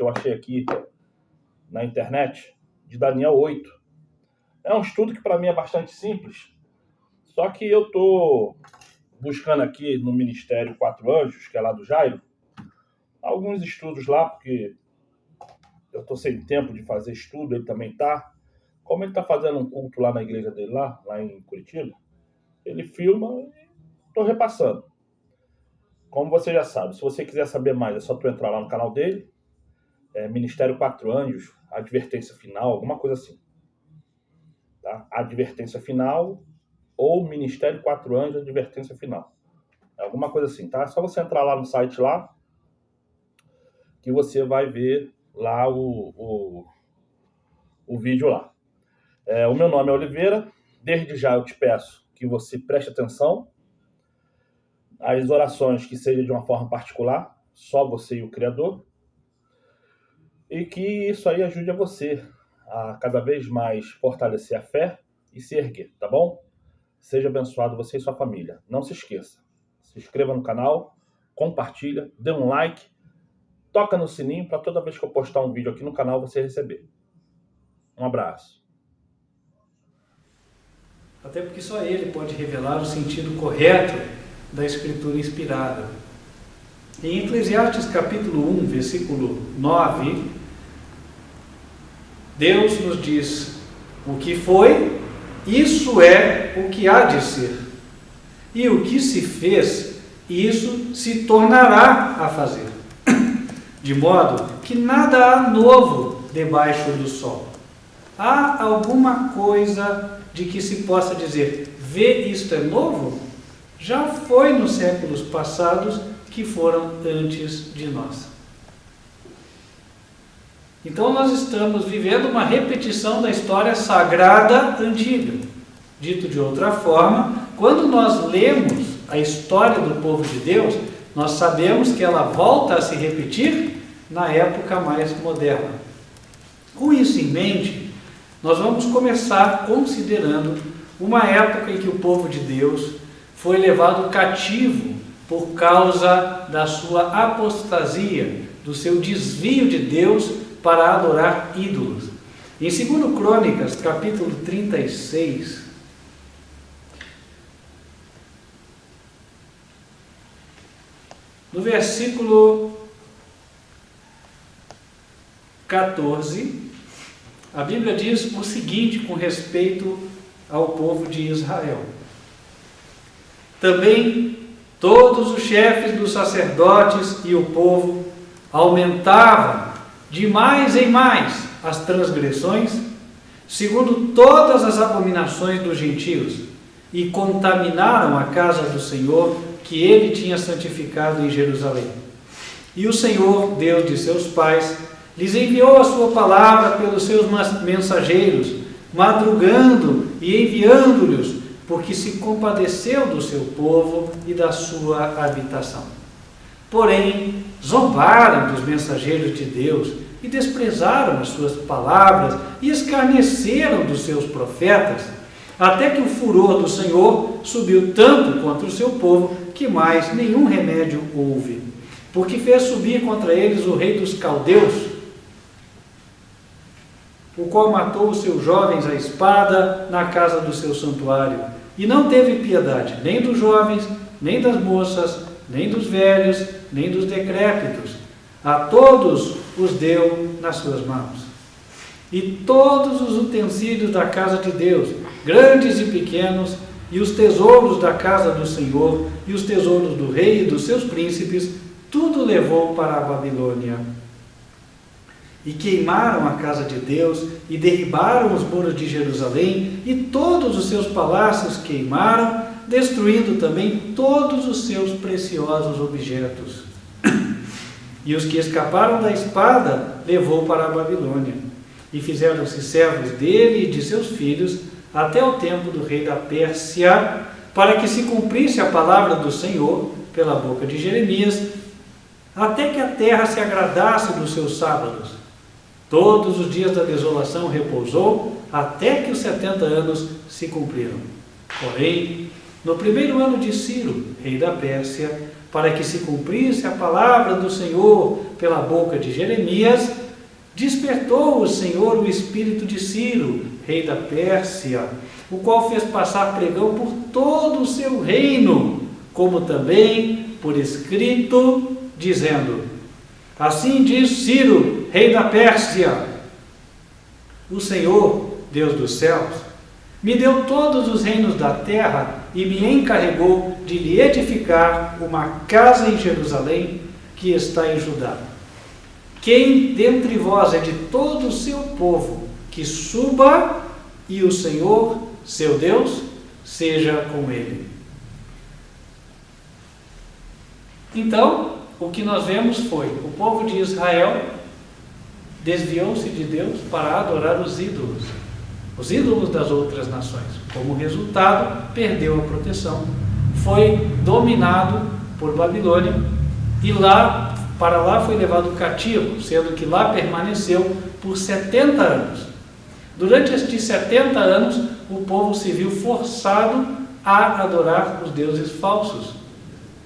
eu achei aqui na internet, de Daniel 8. É um estudo que para mim é bastante simples, só que eu estou buscando aqui no Ministério Quatro Anjos, que é lá do Jairo, alguns estudos lá, porque eu estou sem tempo de fazer estudo, ele também está. Como ele está fazendo um culto lá na igreja dele, lá em Curitiba, ele filma e estou repassando. Como você já sabe, se você quiser saber mais, é só tu entrar lá no canal dele, Ministério Quatro Anjos, Advertência Final, alguma coisa assim. Tá? Advertência Final ou Ministério Quatro Anjos, Advertência Final. Alguma coisa assim, tá? É só você entrar lá no site lá, que você vai ver lá o vídeo lá. O meu nome é Oliveira. Desde já eu te peço que você preste atenção. As orações que sejam de uma forma particular, só você e o Criador. E que isso aí ajude a você a cada vez mais fortalecer a fé e se erguer, tá bom? Seja abençoado você e sua família. Não se esqueça. Se inscreva no canal, compartilha, dê um like, toca no sininho para toda vez que eu postar um vídeo aqui no canal você receber. Um abraço. Até porque só ele pode revelar o sentido correto da Escritura inspirada. Em Eclesiastes capítulo 1, versículo 9, Deus nos diz: o que foi, isso é o que há de ser. E o que se fez, isso se tornará a fazer. De modo que nada há novo debaixo do sol. Há alguma coisa de que se possa dizer, vê, isto é novo? Já foi nos séculos passados que foram antes de nós. Então nós estamos vivendo uma repetição da história sagrada antiga. Dito de outra forma, quando nós lemos a história do povo de Deus, nós sabemos que ela volta a se repetir na época mais moderna. Com isso em mente, nós vamos começar considerando uma época em que o povo de Deus foi levado cativo por causa da sua apostasia, do seu desvio de Deus para adorar ídolos. Em 2 Crônicas, capítulo 36, no versículo 14, a Bíblia diz o seguinte com respeito ao povo de Israel. Também todos os chefes dos sacerdotes e o povo aumentavam de mais em mais as transgressões, segundo todas as abominações dos gentios, e contaminaram a casa do Senhor, que ele tinha santificado em Jerusalém. E o Senhor, Deus de seus pais, lhes enviou a sua palavra pelos seus mensageiros, madrugando e enviando-lhes, porque se compadeceu do seu povo e da sua habitação. Porém, zombaram dos mensageiros de Deus e desprezaram as suas palavras e escarneceram dos seus profetas, até que o furor do Senhor subiu tanto contra o seu povo que mais nenhum remédio houve, porque fez subir contra eles o rei dos caldeus, o qual matou os seus jovens à espada na casa do seu santuário, e não teve piedade nem dos jovens, nem das moças, nem dos velhos, nem dos decrépitos. A todos os deu nas suas mãos. E todos os utensílios da casa de Deus, grandes e pequenos, e os tesouros da casa do Senhor, e os tesouros do rei e dos seus príncipes, tudo levou para a Babilônia. E queimaram a casa de Deus, e derribaram os muros de Jerusalém, e todos os seus palácios queimaram, destruindo também todos os seus preciosos objetos. E os que escaparam da espada levou para a Babilônia, e fizeram-se servos dele e de seus filhos, até o tempo do rei da Pérsia, para que se cumprisse a palavra do Senhor, pela boca de Jeremias, até que a terra se agradasse dos seus sábados. Todos os dias da desolação repousou, até que os 70 anos se cumpriram. Porém, no primeiro ano de Ciro, rei da Pérsia, para que se cumprisse a palavra do Senhor pela boca de Jeremias, despertou o Senhor o espírito de Ciro, rei da Pérsia, o qual fez passar pregão por todo o seu reino, como também por escrito, dizendo: assim diz Ciro, rei da Pérsia: o Senhor, Deus dos céus, me deu todos os reinos da terra e me encarregou de lhe edificar uma casa em Jerusalém, que está em Judá. Quem dentre vós é de todo o seu povo, que suba, e o Senhor, seu Deus, seja com ele. Então, o que nós vemos foi: o povo de Israel desviou-se de Deus para adorar os ídolos das outras nações. Como resultado, perdeu a proteção, foi dominado por Babilônia e para lá foi levado cativo, sendo que lá permaneceu por 70 anos. Durante estes 70 anos, o povo se viu forçado a adorar os deuses falsos.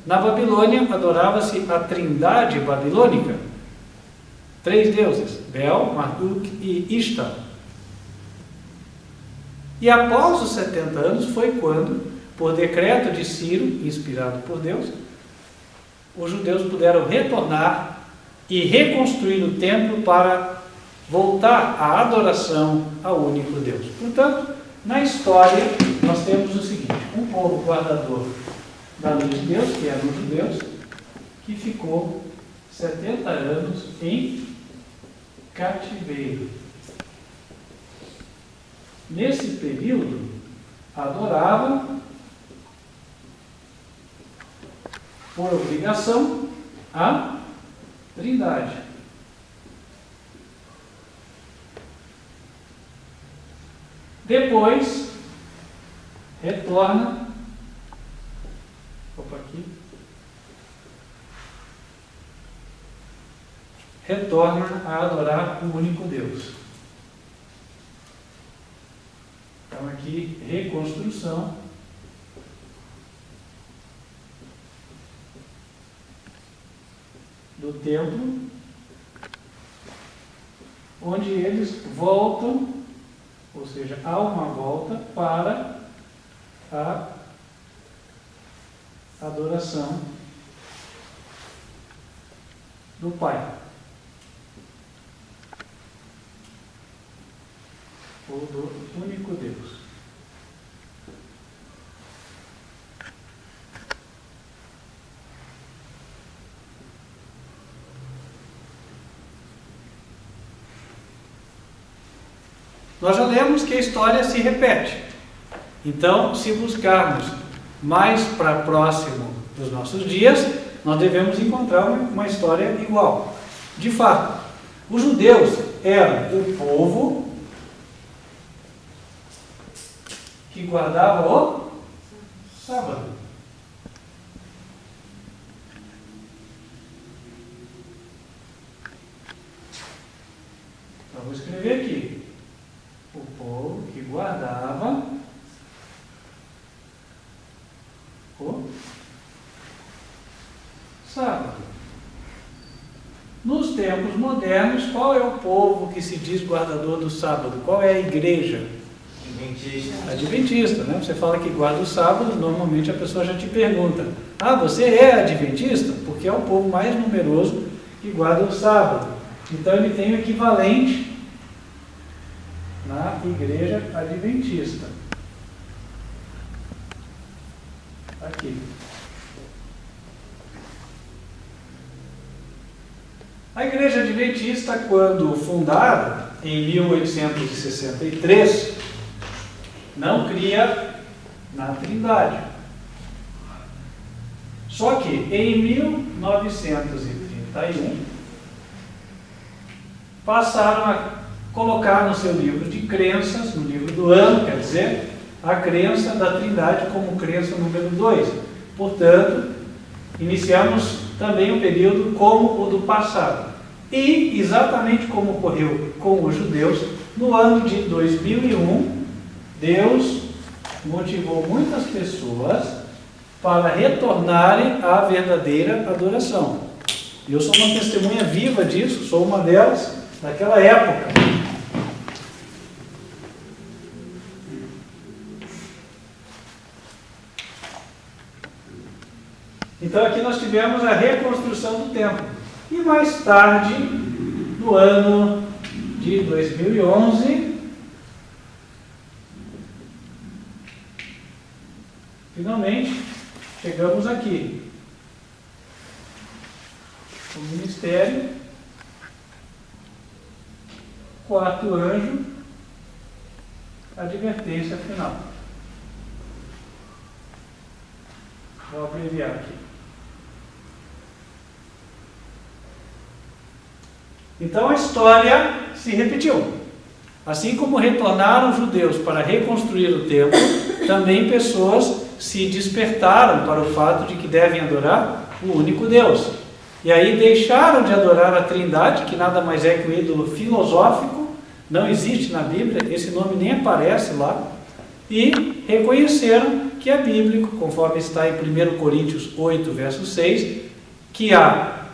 Na Babilônia, adorava-se a trindade babilônica. 3 deuses, Bel, Marduk e Ishtar. E após os 70 anos foi quando, por decreto de Ciro, inspirado por Deus, os judeus puderam retornar e reconstruir o templo para voltar à adoração ao único Deus. Portanto, na história, nós temos o seguinte: um povo guardador da lei de Deus, que eram os judeus, que ficou 70 anos em cativeiro. Nesse período, adoravam por obrigação a Trindade. Depois, retorna a adorar o único Deus. Então aqui, reconstrução do templo, onde eles voltam, ou seja, há uma volta para a adoração do Pai, ou do único Deus. Nós já lemos que a história se repete. Então, se buscarmos mais para próximo dos nossos dias, nós devemos encontrar uma história igual. De fato, os judeus eram o povo que guardava o sábado. Então, vou escrever aqui: o povo que guardava o sábado. Nos tempos modernos, qual é o povo que se diz guardador do sábado? Qual é a igreja? Adventista, né? Você fala que guarda o sábado, normalmente a pessoa já te pergunta: ah, você é adventista? Porque é o povo mais numeroso que guarda o sábado. Então ele tem o equivalente na igreja adventista. Aqui. A igreja adventista, quando fundada em 1863, não cria na Trindade. Só que em 1931 passaram a colocar no seu livro de crenças, no livro do ano, quer dizer, a crença da Trindade como crença número 2. Portanto, iniciamos também um período como o do passado. E, exatamente como ocorreu com os judeus, no ano de 2001, Deus motivou muitas pessoas para retornarem à verdadeira adoração. Eu sou uma testemunha viva disso, sou uma delas naquela época. Então aqui nós tivemos a reconstrução do templo. E mais tarde, no ano de 2011, finalmente chegamos aqui. O ministério, quarto anjo, advertência final. Vou abreviar aqui. Então a história se repetiu. Assim como retornaram os judeus para reconstruir o templo, também pessoas se despertaram para o fato de que devem adorar o único Deus. E aí deixaram de adorar a Trindade, que nada mais é que um ídolo filosófico, não existe na Bíblia, esse nome nem aparece lá, e reconheceram que é bíblico, conforme está em 1 Coríntios 8, verso 6, que há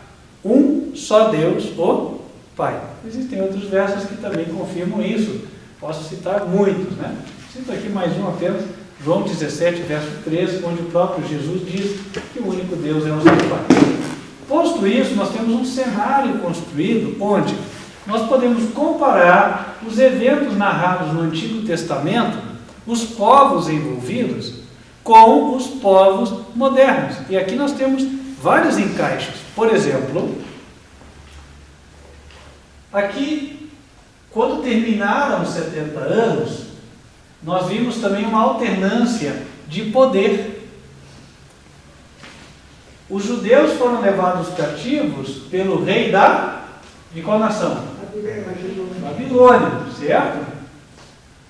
um só Deus, o Pai. Existem outros versos que também confirmam isso, posso citar muitos, né? Cito aqui mais um apenas, João 17, verso 13, onde o próprio Jesus diz que o único Deus é o seu Pai. Posto isso, nós temos um cenário construído onde nós podemos comparar os eventos narrados no Antigo Testamento, os povos envolvidos, com os povos modernos. E aqui nós temos vários encaixes. Por exemplo, aqui, quando terminaram os 70 anos, nós vimos também uma alternância de poder. Os judeus foram levados cativos pelo rei de qual nação? Babilônia, certo?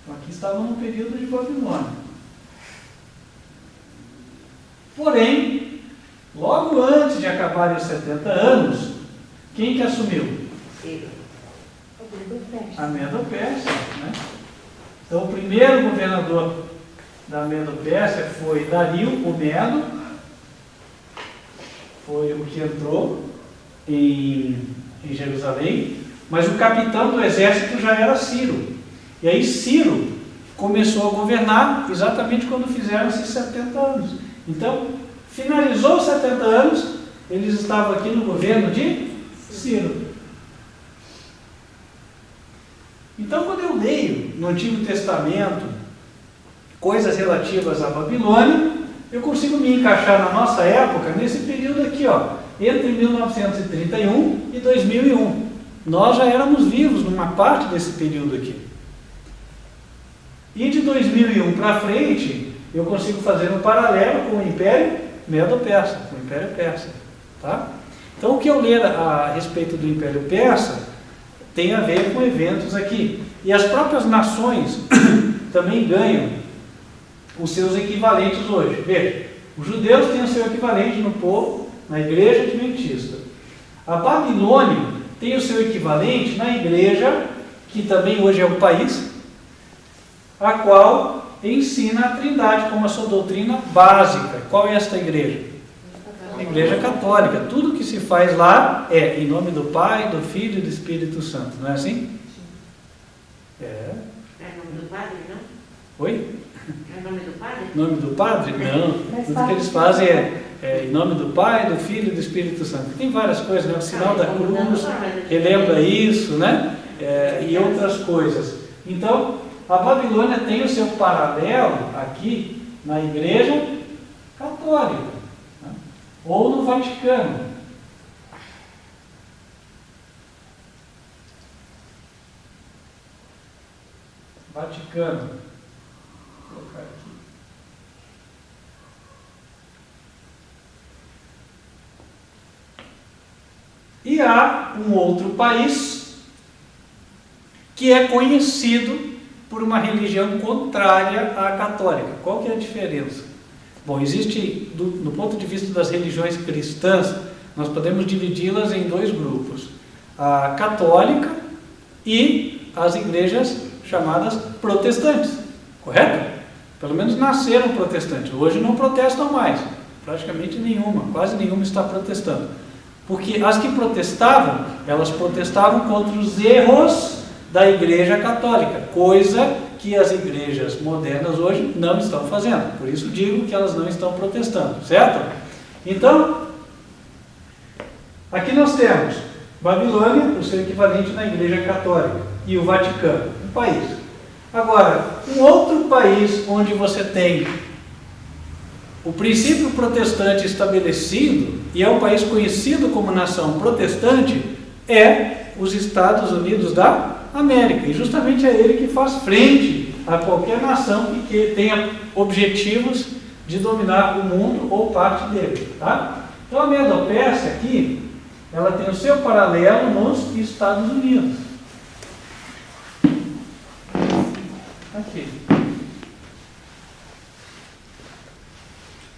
Então aqui estavam no período de Babilônia. Porém, logo antes de acabarem os 70 anos, quem que assumiu? A Medo-Pérsia, né? Então, o primeiro governador da Medo-Pérsia foi Dario, o Medo, foi o que entrou em Jerusalém, mas o capitão do exército já era Ciro. E aí Ciro começou a governar exatamente quando fizeram esses 70 anos. Então, finalizou os 70 anos, eles estavam aqui no governo de Ciro. Então, quando eu leio no Antigo Testamento coisas relativas à Babilônia, eu consigo me encaixar na nossa época nesse período aqui, ó, entre 1931 e 2001. Nós já éramos vivos numa parte desse período aqui. E de 2001 para frente, eu consigo fazer um paralelo com o Império Medo-Persa, com o Império Persa. Tá? Então, o que eu ler a respeito do Império Persa tem a ver com eventos aqui. E as próprias nações também ganham os seus equivalentes hoje. Veja, os judeus têm o seu equivalente no povo, na igreja adventista. A Babilônia tem o seu equivalente na igreja, que também hoje é um país, a qual ensina a Trindade como a sua doutrina básica. Qual é esta igreja? A Igreja Católica. Tudo que se faz lá é em nome do Pai, do Filho e do Espírito Santo. Não é assim? É. É em nome do Padre, não? Oi? É em nome do Padre? Nome do Padre? Não. Tudo que eles fazem é em nome do Pai, do Filho e do Espírito Santo. Tem várias coisas, né? O sinal da cruz, relembra isso, né? E outras coisas. Então, a Babilônia tem o seu paralelo aqui na Igreja Católica, né? Ou no Vaticano. Vaticano. Vou colocar aqui. E há um outro país que é conhecido por uma religião contrária à católica. Qual que é a diferença? Bom, existe, do ponto de vista das religiões cristãs, nós podemos dividi-las em dois grupos. A católica e as igrejas chamadas protestantes, correto? Pelo menos nasceram protestantes, hoje não protestam mais, praticamente nenhuma, quase nenhuma está protestando. Porque as que protestavam, elas protestavam contra os erros da Igreja Católica, coisa que as igrejas modernas hoje não estão fazendo. Por isso digo que elas não estão protestando, certo? Então, aqui nós temos Babilônia, o seu equivalente na Igreja Católica, e o Vaticano, um país. Agora, um outro país onde você tem o princípio protestante estabelecido, e é um país conhecido como nação protestante, é os Estados Unidos da América. E justamente é ele que faz frente a qualquer nação que tenha objetivos de dominar o mundo ou parte dele. Tá? Então a Medo-Pérsia aqui, ela tem o seu paralelo nos Estados Unidos. Aqui.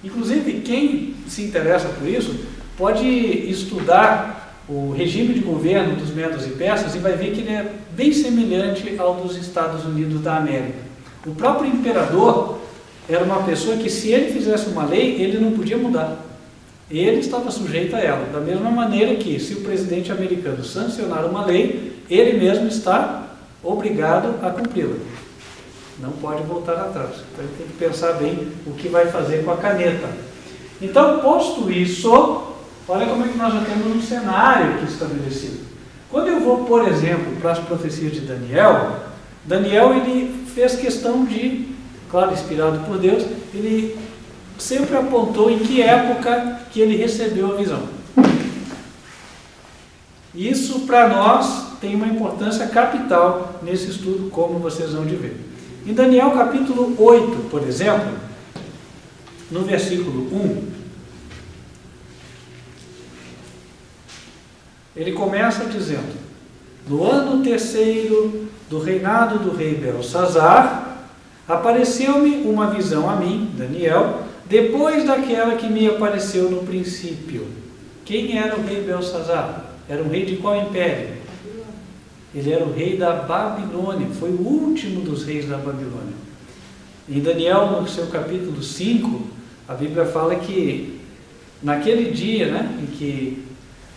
Inclusive, quem se interessa por isso, pode estudar o regime de governo dos Medos e Persas e vai ver que ele é bem semelhante ao dos Estados Unidos da América. O próprio imperador era uma pessoa que, se ele fizesse uma lei, ele não podia mudar. Ele estava sujeito a ela. Da mesma maneira que, se o presidente americano sancionar uma lei, ele mesmo está obrigado a cumpri-la. Não pode voltar atrás. Então ele tem que pensar bem o que vai fazer com a caneta. Então, posto isso, olha como é que nós já temos um cenário aqui estabelecido. Quando eu vou, por exemplo, para as profecias de Daniel, Daniel ele fez questão de, claro, inspirado por Deus, ele sempre apontou em que época que ele recebeu a visão. Isso, para nós, tem uma importância capital nesse estudo, como vocês vão de ver. Em Daniel capítulo 8, por exemplo, no versículo 1, ele começa dizendo: no ano terceiro do reinado do rei Belsazar, apareceu-me uma visão a mim, Daniel, depois daquela que me apareceu no princípio. Quem era o rei Belsazar? Era um rei de qual império? Ele era o rei da Babilônia, foi o último dos reis da Babilônia. Em Daniel, no seu capítulo 5, a Bíblia fala que naquele dia, em que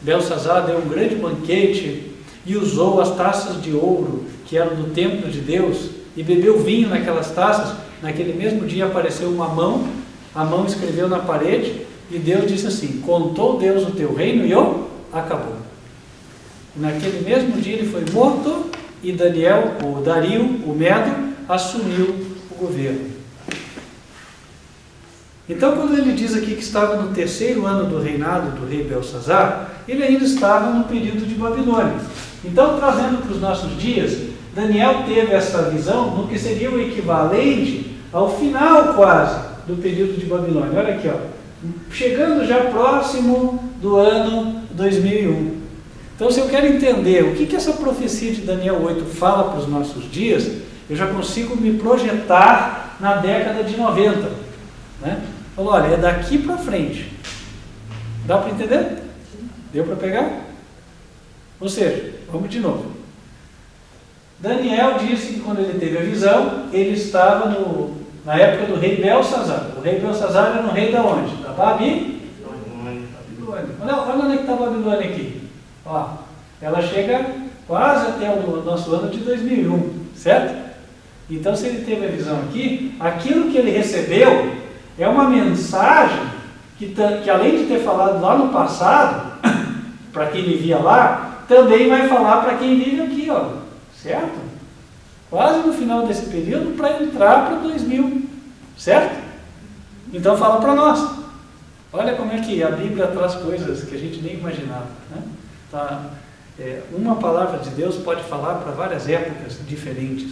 Belsazar deu um grande banquete e usou as taças de ouro que eram do templo de Deus e bebeu vinho naquelas taças, naquele mesmo dia apareceu uma mão, a mão escreveu na parede e Deus disse assim: contou Deus o teu reino e acabou. Naquele mesmo dia ele foi morto e Daniel, ou Dario, o Medo, assumiu o governo. Então, quando ele diz aqui que estava no terceiro ano do reinado do rei Belsazar, ele ainda estava no período de Babilônia. Então, trazendo para os nossos dias, Daniel teve essa visão no que seria o equivalente ao final quase do período de Babilônia. Olha aqui, chegando já próximo do ano 2001. Então, se eu quero entender o que essa profecia de Daniel 8 fala para os nossos dias, eu já consigo me projetar na década de 90. Falo, olha, é daqui para frente. Dá para entender? Deu para pegar? Ou seja, vamos de novo. Daniel disse que quando ele teve a visão, ele estava na época do rei Belsazar. O rei Belsazar era um rei da onde? Da Babilônia. Olha onde é que está a Babilônia aqui. Ela chega quase até o nosso ano de 2001, certo? Então, se ele teve a visão aqui, aquilo que ele recebeu é uma mensagem que além de ter falado lá no passado, para quem vivia lá, também vai falar para quem vive aqui, certo? Quase no final desse período para entrar para 2000, certo? Então fala para nós. Olha como é que a Bíblia traz coisas que a gente nem imaginava, uma palavra de Deus pode falar para várias épocas diferentes.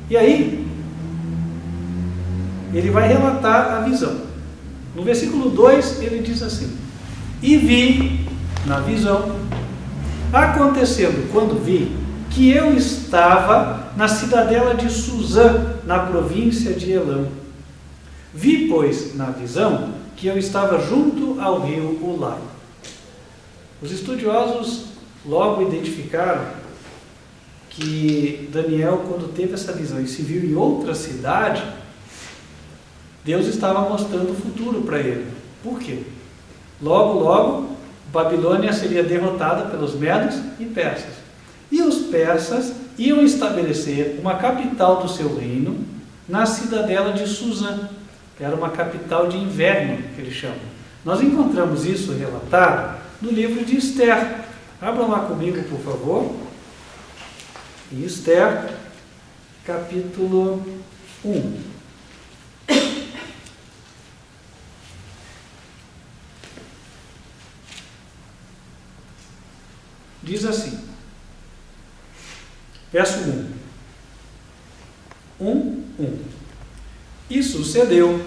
E aí, ele vai relatar a visão. No versículo 2, ele diz assim: e vi, na visão, acontecendo quando vi, que eu estava na cidadela de Suzã, na província de Elão. Vi, pois, na visão, que eu estava junto ao rio Ulai. Os estudiosos logo identificaram que Daniel, quando teve essa visão e se viu em outra cidade, Deus estava mostrando o futuro para ele. Por quê? Logo, logo, Babilônia seria derrotada pelos medos e persas. E os persas iam estabelecer uma capital do seu reino na cidadela de Suzã, que era uma capital de inverno, que eles chamam. Nós encontramos isso relatado no livro de Esther. Abram lá comigo, por favor. Em Esther, capítulo 1. Diz assim, verso 1. E sucedeu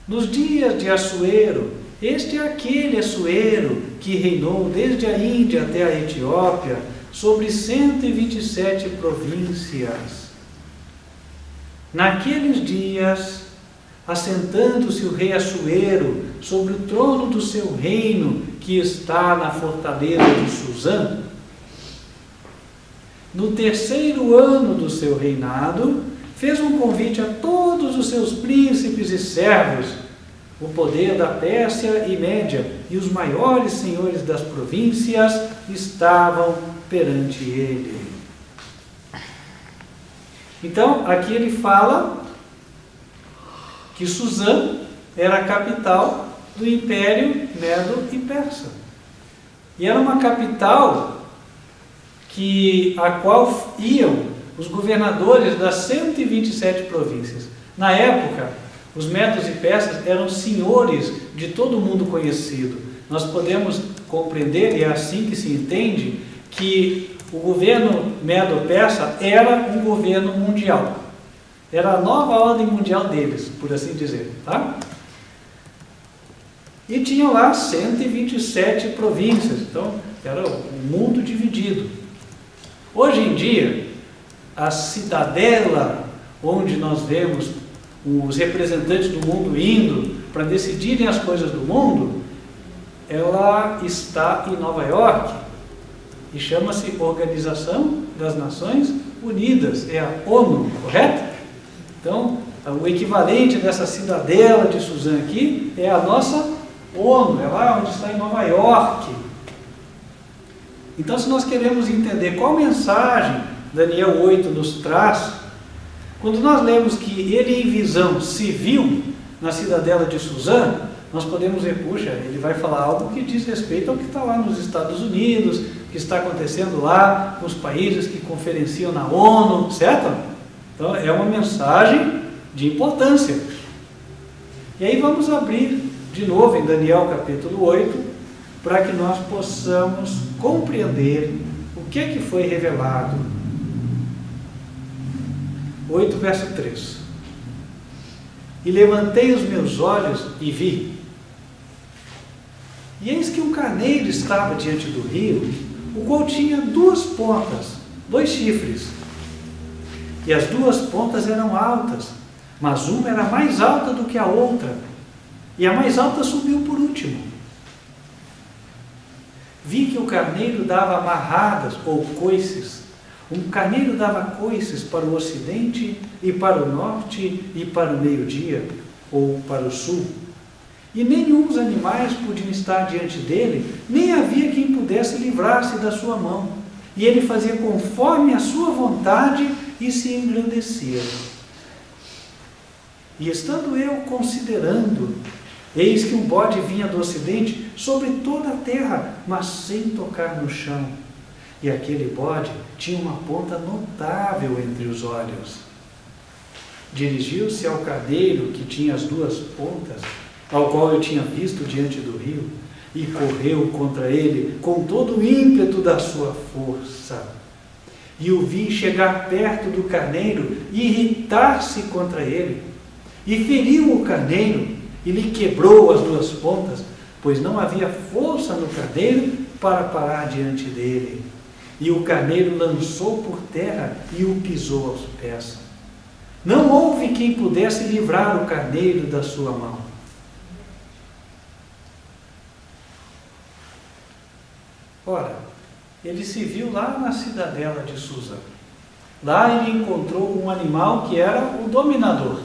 nos dias de Assuero, este é aquele Assuero que reinou desde a Índia até a Etiópia, sobre 127 províncias. Naqueles dias, assentando-se o rei Assuero sobre o trono do seu reino, que está na fortaleza de Suzã, no 3º ano do seu reinado, fez um convite a todos os seus príncipes e servos, o poder da Pérsia e Média, e os maiores senhores das províncias estavam perante ele. Então, aqui ele fala que Suzã era a capital do Império Medo e Persa. E era uma capital a qual iam os governadores das 127 províncias. Na época, os medos e persas eram senhores de todo mundo conhecido. Nós podemos compreender, e é assim que se entende, que o governo medo-persa era um governo mundial. Era a nova ordem mundial deles, por assim dizer, tá? E tinham lá 127 províncias, então era um mundo dividido. Hoje em dia, a cidadela onde nós vemos os representantes do mundo indo para decidirem as coisas do mundo, ela está em Nova York e chama-se Organização das Nações Unidas, é a ONU, correto? Então, o equivalente dessa cidadela de Suzã aqui é a nossa ONU, é lá onde está em Nova York. Então, se nós queremos entender qual mensagem Daniel 8 nos traz, quando nós lemos que ele em visão se viu na cidadela de Suzã, nós podemos ver, puxa, ele vai falar algo que diz respeito ao que está lá nos Estados Unidos, que está acontecendo lá nos países que conferenciam na ONU, certo? Então, é uma mensagem de importância. E aí vamos abrir de novo em Daniel capítulo 8, para que nós possamos compreender o que foi revelado. 8, verso 3. E levantei os meus olhos e vi. E eis que um carneiro estava diante do rio, o qual tinha 2 pontas, 2 chifres. E as 2 pontas eram altas, mas uma era mais alta do que a outra, e a mais alta subiu por último. Vi que o carneiro dava amarradas, ou coices. Um carneiro dava coices para o ocidente, e para o norte, e para o meio-dia, ou para o sul. E nenhum dos animais podiam estar diante dele, nem havia quem pudesse livrar-se da sua mão. E ele fazia conforme a sua vontade e se engrandecia. E estando eu considerando, eis que um bode vinha do ocidente sobre toda a terra, mas sem tocar no chão. E aquele bode tinha uma ponta notável entre os olhos. Dirigiu-se ao carneiro que tinha as 2 pontas, ao qual eu tinha visto diante do rio, e correu contra ele com todo o ímpeto da sua força. E o vi chegar perto do carneiro e irritar-se contra ele. E feriu o carneiro e lhe quebrou as 2 pontas, pois não havia força no carneiro para parar diante dele. E o carneiro lançou por terra e o pisou aos pés. Não houve quem pudesse livrar o carneiro da sua mão. Ora, ele se viu lá na cidadela de Suzã. Lá ele encontrou um animal que era o dominador.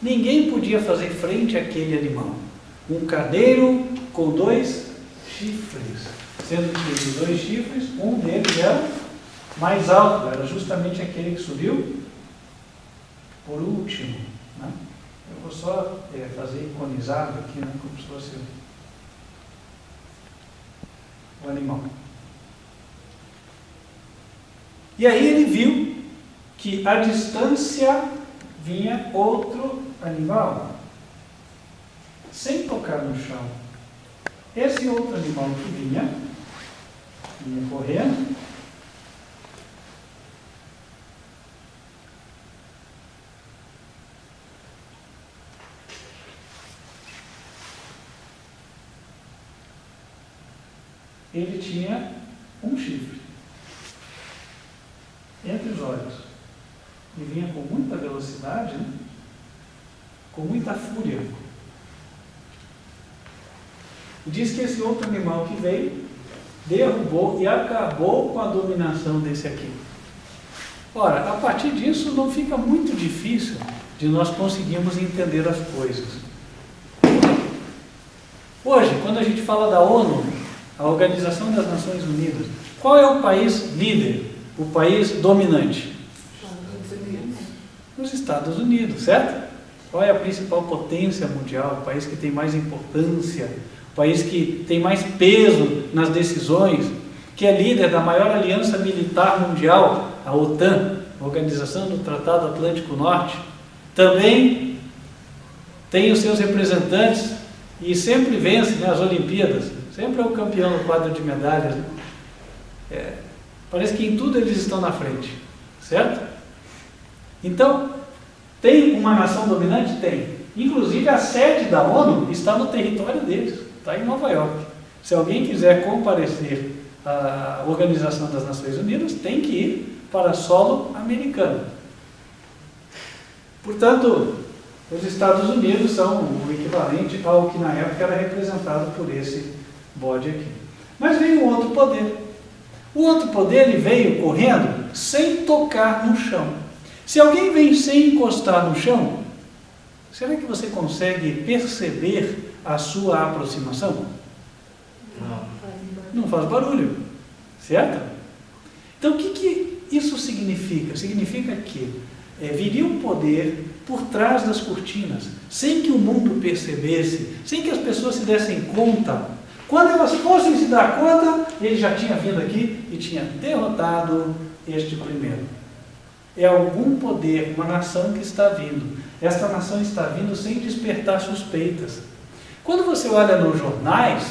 Ninguém podia fazer frente àquele animal. Um carneiro com 2 chifres. Sendo que os 2 chifres, um deles era mais alto, era justamente aquele que subiu por último. Né? Eu vou só fazer iconizado aqui, né, como se fosse o animal. E aí ele viu que à distância vinha outro animal, sem tocar no chão. Esse outro animal que vinha correndo, ele tinha um chifre entre os olhos e vinha com muita velocidade, né? Com muita fúria. Diz que esse outro animal que veio derrubou e acabou com a dominação desse aqui. Ora, a partir disso não fica muito difícil de nós conseguirmos entender as coisas. Hoje, quando a gente fala da ONU, a Organização das Nações Unidas, qual é o país líder, o país dominante? Os Estados Unidos, certo? Qual é a principal potência mundial, o país que tem mais importância, o país que tem mais peso nas decisões, que é líder da maior aliança militar mundial, a OTAN, a Organização do Tratado Atlântico Norte, também tem os seus representantes e sempre vence, né, as Olimpíadas, sempre é o campeão no quadro de medalhas. Né? Parece que em tudo eles estão na frente, certo? Então, tem uma nação dominante? Tem. Inclusive a sede da ONU está no território deles, está em Nova York. Se alguém quiser comparecer à Organização das Nações Unidas, tem que ir para solo americano. Portanto, os Estados Unidos são o equivalente ao que na época era representado por esse bode aqui. Mas veio um outro poder. O outro poder ele veio correndo sem tocar no chão. Se alguém vem sem encostar no chão, será que você consegue perceber a sua aproximação? Não faz barulho, certo? Então o que isso significa? Significa que viria um poder por trás das cortinas, sem que o mundo percebesse, sem que as pessoas se dessem conta. Quando elas fossem se dar conta, ele já tinha vindo aqui e tinha derrotado este primeiro. É algum poder, uma nação que está vindo. Esta nação está vindo sem despertar suspeitas. Quando você olha nos jornais,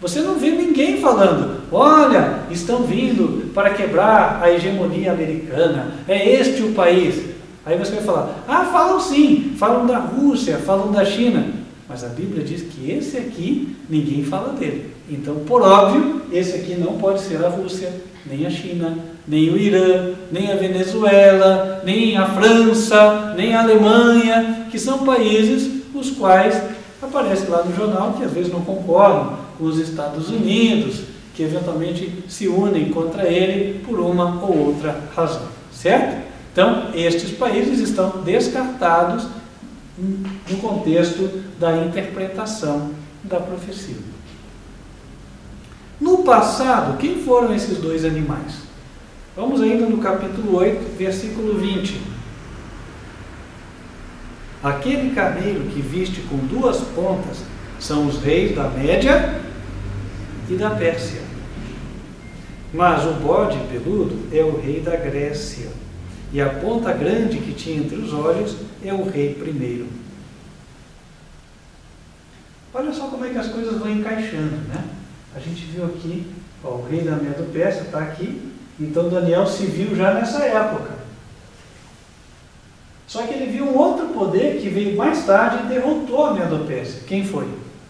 você não vê ninguém falando, olha, estão vindo para quebrar a hegemonia americana, é este o país. Aí você vai falar, falam sim, falam da Rússia, falam da China, mas a Bíblia diz que esse aqui, ninguém fala dele. Então, por óbvio, esse aqui não pode ser a Rússia, nem a China, nem o Irã, nem a Venezuela, nem a França, nem a Alemanha, que são países os quais aparece lá no jornal que às vezes não concordam com os Estados Unidos, que eventualmente se unem contra ele por uma ou outra razão, certo? Então, estes países estão descartados no contexto da interpretação da profecia. No passado, quem foram esses 2 animais? Vamos ainda no capítulo 8, versículo 20. Aquele carneiro que viste com 2 pontas são os reis da Média e da Pérsia. Mas o bode peludo é o rei da Grécia. E a ponta grande que tinha entre os olhos é o rei primeiro. Olha só como é que as coisas vão encaixando, né? A gente viu aqui, o rei da Medo-Pérsia está aqui, então Daniel se viu já nessa época. Só que ele viu um outro poder que veio mais tarde e derrotou a Medo-Pérsia. Quem foi?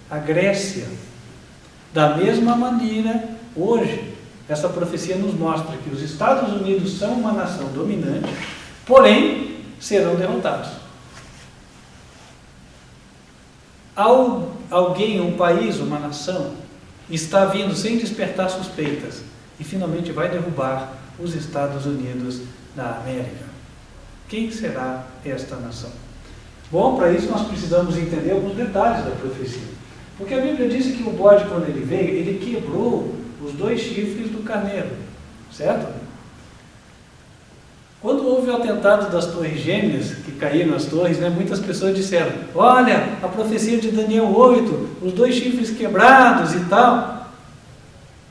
A Grécia. Da mesma maneira, hoje, essa profecia nos mostra que os Estados Unidos são uma nação dominante, porém, serão derrotados. Alguém, um país, uma nação, está vindo sem despertar suspeitas e finalmente vai derrubar os Estados Unidos da América. Quem será esta nação? Bom, para isso nós precisamos entender alguns detalhes da profecia. Porque a Bíblia diz que o bode, quando ele veio, ele quebrou os 2 chifres do carneiro, certo? Quando houve o atentado das torres gêmeas, que caíram as torres, né, muitas pessoas disseram, olha, a profecia de Daniel 8, os 2 chifres quebrados e tal.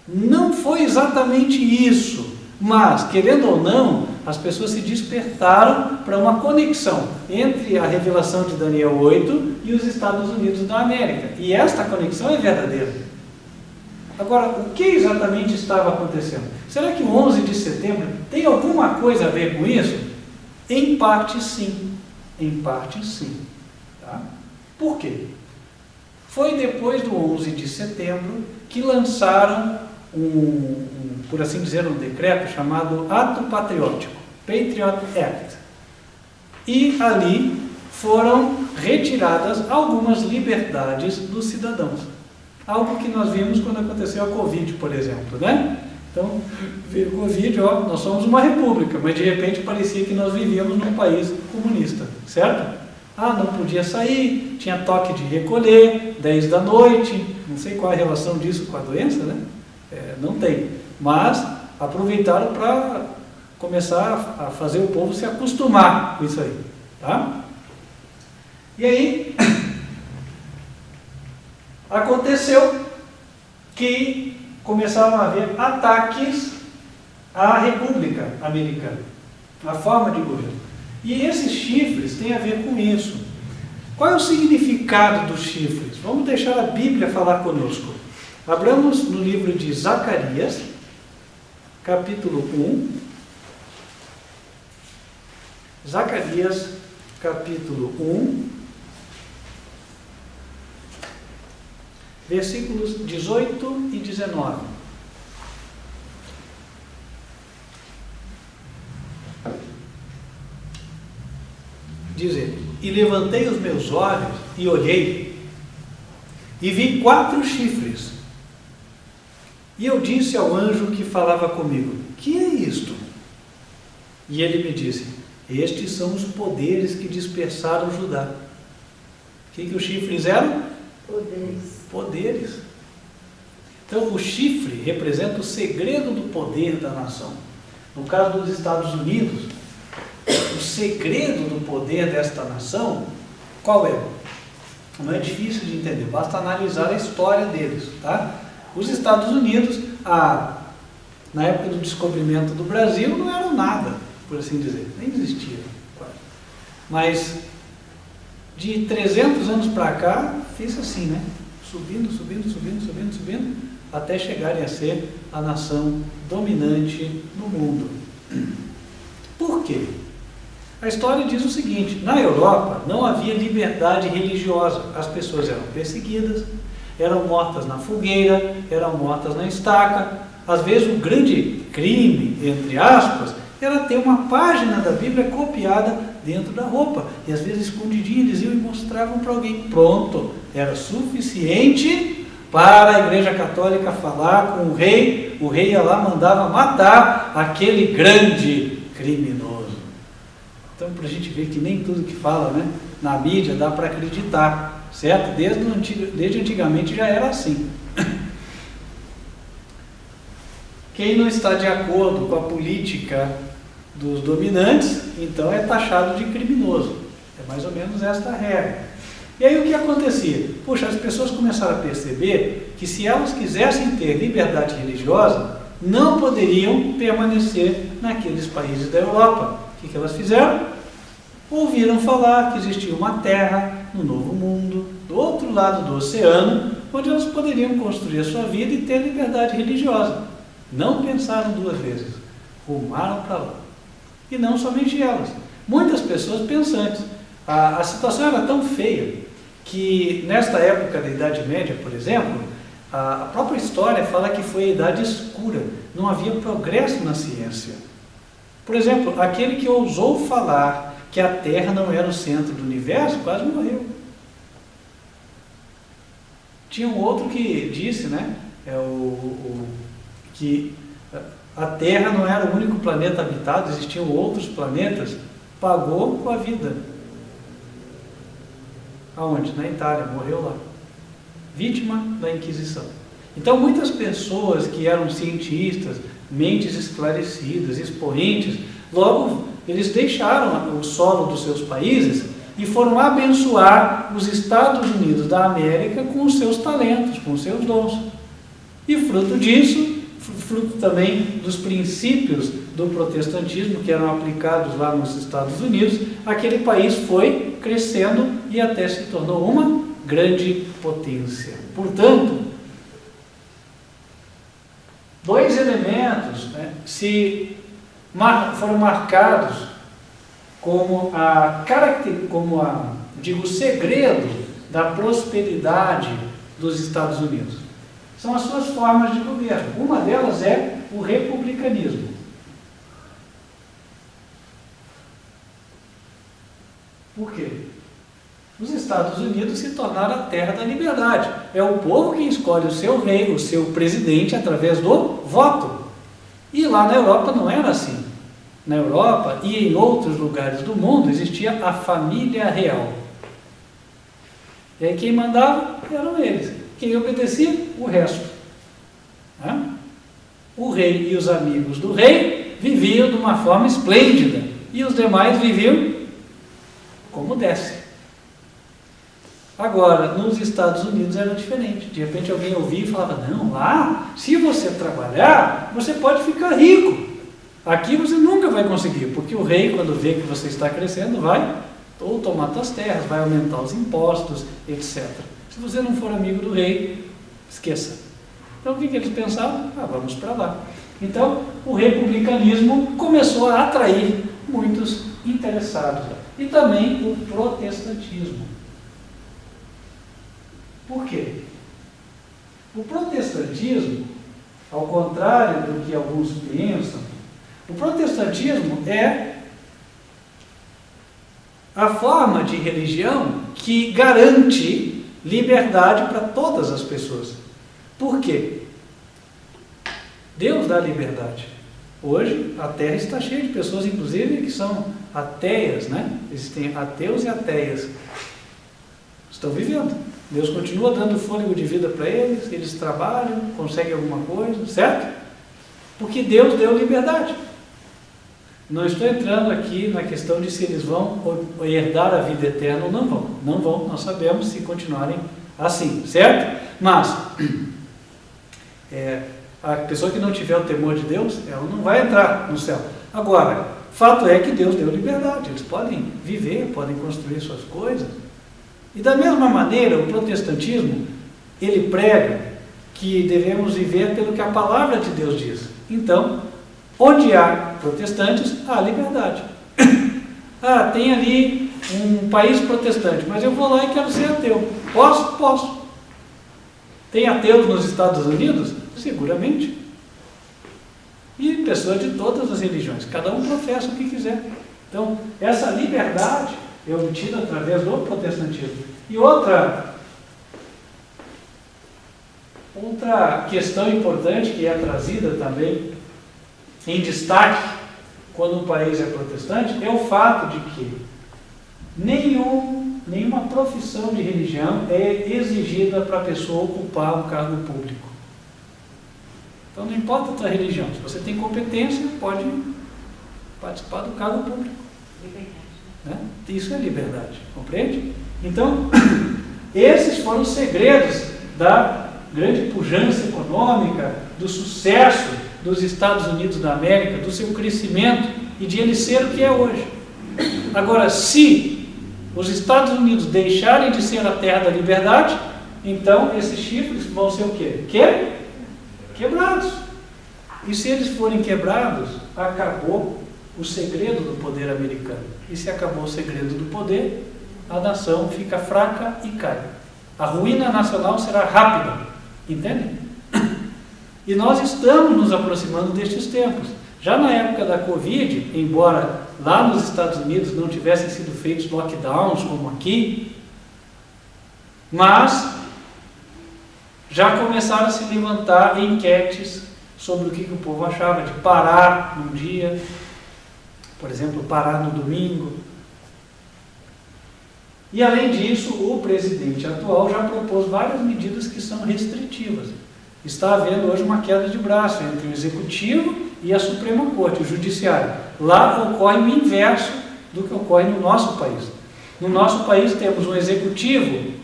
Não foi exatamente isso, mas, querendo ou não, as pessoas se despertaram para uma conexão entre a revelação de Daniel 8 e os Estados Unidos da América. E esta conexão é verdadeira. Agora, o que exatamente estava acontecendo? Será que o 11 de setembro tem alguma coisa a ver com isso? Em parte sim. Em parte sim. Tá? Por quê? Foi depois do 11 de setembro que lançaram por assim dizer, um decreto chamado Ato Patriótico, Patriot Act. E ali foram retiradas algumas liberdades dos cidadãos. Algo que nós vimos quando aconteceu a Covid, por exemplo, né? Então, veio o Covid, ó, nós somos uma república, mas de repente parecia que nós vivíamos num país comunista, certo? Ah, não podia sair, tinha toque de recolher, 10 da noite, não sei qual é a relação disso com a doença, né? Não tem, mas aproveitaram para começar a fazer o povo se acostumar com isso aí, tá? E aí, aconteceu que começaram a haver ataques à República Americana, à forma de governo. E esses chifres têm a ver com isso. Qual é o significado dos chifres? Vamos deixar a Bíblia falar conosco. Abramos no livro de Zacarias, capítulo 1. Zacarias, capítulo 1, versículos 18 e 19. Diz ele: e levantei os meus olhos e olhei, e vi 4 chifres. E eu disse ao anjo que falava comigo: que é isto? E ele me disse: estes são os poderes que dispersaram Judá. O que os chifres eram? Poderes. Então o chifre representa o segredo do poder da nação. No caso dos Estados Unidos, o segredo do poder desta nação, qual é? Não é difícil de entender, basta analisar a história deles, tá? Os Estados Unidos, na época do descobrimento do Brasil, não eram nada, por assim dizer, nem existiam. Mas de 300 anos para cá, fez assim, né? Subindo, até chegarem a ser a nação dominante no mundo. Por quê? A história diz o seguinte: na Europa não havia liberdade religiosa, as pessoas eram perseguidas, eram mortas na fogueira, eram mortas na estaca. Às vezes o grande crime, entre aspas, era ter uma página da Bíblia copiada dentro da roupa, e às vezes escondidinho eles iam e mostravam para alguém. Pronto, era suficiente para a Igreja Católica falar com o rei ia lá, mandava matar aquele grande criminoso. Então, para a gente ver que nem tudo que fala, né, na mídia dá para acreditar, certo? Desde antigamente já era assim. Quem não está de acordo com a política dos dominantes, então é taxado de criminoso. É mais ou menos esta a regra. E aí o que acontecia? Puxa, as pessoas começaram a perceber que se elas quisessem ter liberdade religiosa, não poderiam permanecer naqueles países da Europa. O que elas fizeram? Ouviram falar que existia uma terra no Novo Mundo, do outro lado do oceano, onde elas poderiam construir a sua vida e ter liberdade religiosa. Não pensaram 2 vezes, rumaram para lá. E não somente elas, muitas pessoas pensantes. A situação era tão feia que nesta época da Idade Média, por exemplo, a própria história fala que foi a Idade Escura, não havia progresso na ciência. Por exemplo, aquele que ousou falar que a Terra não era o centro do universo, quase morreu. Tinha um outro que disse, né, que a Terra não era o único planeta habitado, existiam outros planetas, pagou com a vida. Aonde? Na Itália, morreu lá. Vítima da Inquisição. Então, muitas pessoas que eram cientistas, mentes esclarecidas, expoentes, logo eles deixaram o solo dos seus países e foram abençoar os Estados Unidos da América com os seus talentos, com os seus dons. E fruto disso, fruto também dos princípios do protestantismo que eram aplicados lá nos Estados Unidos, aquele país foi crescendo e até se tornou uma grande potência. Portanto, dois elementos, né, foram marcados como o segredo da prosperidade dos Estados Unidos. São as suas formas de governo. Uma delas é o republicanismo. Por quê? Os Estados Unidos se tornaram a terra da liberdade. É o povo quem escolhe o seu rei, o seu presidente, através do voto. E lá na Europa não era assim. Na Europa e em outros lugares do mundo existia a família real. E aí quem mandava eram eles. Quem obedecia? O resto. O rei e os amigos do rei viviam de uma forma esplêndida. E os demais viviam como desce. Agora, nos Estados Unidos era diferente. De repente alguém ouvia e falava, não, lá, se você trabalhar, você pode ficar rico. Aqui você nunca vai conseguir, porque o rei, quando vê que você está crescendo, vai ou tomar suas terras, vai aumentar os impostos, etc. Se você não for amigo do rei, esqueça. Então o que eles pensavam? Vamos para lá. Então, o republicanismo começou a atrair muitos interessados. E também o protestantismo. Por quê? O protestantismo, ao contrário do que alguns pensam, o protestantismo é a forma de religião que garante liberdade para todas as pessoas. Por quê? Deus dá liberdade. Hoje a Terra está cheia de pessoas, inclusive, que são ateias, né? Existem ateus e ateias. Estão vivendo. Deus continua dando fôlego de vida para eles, eles trabalham, conseguem alguma coisa, certo? Porque Deus deu liberdade. Não estou entrando aqui na questão de se eles vão herdar a vida eterna ou não vão. Não vão, nós sabemos, se continuarem assim, certo? Mas a pessoa que não tiver o temor de Deus, ela não vai entrar no céu. Agora, fato é que Deus deu liberdade. Eles podem viver, podem construir suas coisas. E da mesma maneira, o protestantismo, ele prega que devemos viver pelo que a palavra de Deus diz. Então, onde há protestantes, há liberdade. Tem ali um país protestante, mas eu vou lá e quero ser ateu. Posso? Posso. Tem ateus nos Estados Unidos? Seguramente. E pessoas de todas as religiões. Cada um professa o que quiser. Então, essa liberdade é obtida através do protestantismo. E outra questão importante que é trazida também em destaque quando um país é protestante é o fato de que nenhuma profissão de religião é exigida para a pessoa ocupar um cargo público. Então não importa a tua religião, se você tem competência, pode participar do cargo público. Né? Isso é liberdade, compreende? Então, esses foram os segredos da grande pujança econômica, do sucesso dos Estados Unidos da América, do seu crescimento e de ele ser o que é hoje. Agora, se os Estados Unidos deixarem de ser a terra da liberdade, então esses chifres vão ser o quê? Quebrados. E se eles forem quebrados, acabou o segredo do poder americano. E se acabou o segredo do poder, a nação fica fraca e cai. A ruína nacional será rápida. Entendem? E nós estamos nos aproximando destes tempos. Já na época da Covid, embora lá nos Estados Unidos não tivessem sido feitos lockdowns como aqui, mas já começaram a se levantar enquetes sobre o que o povo achava de parar num dia, por exemplo, parar no domingo. E além disso, o presidente atual já propôs várias medidas que são restritivas. Está havendo hoje uma queda de braço entre o Executivo e a Suprema Corte, o Judiciário. Lá ocorre o inverso do que ocorre no nosso país. No nosso país temos um Executivo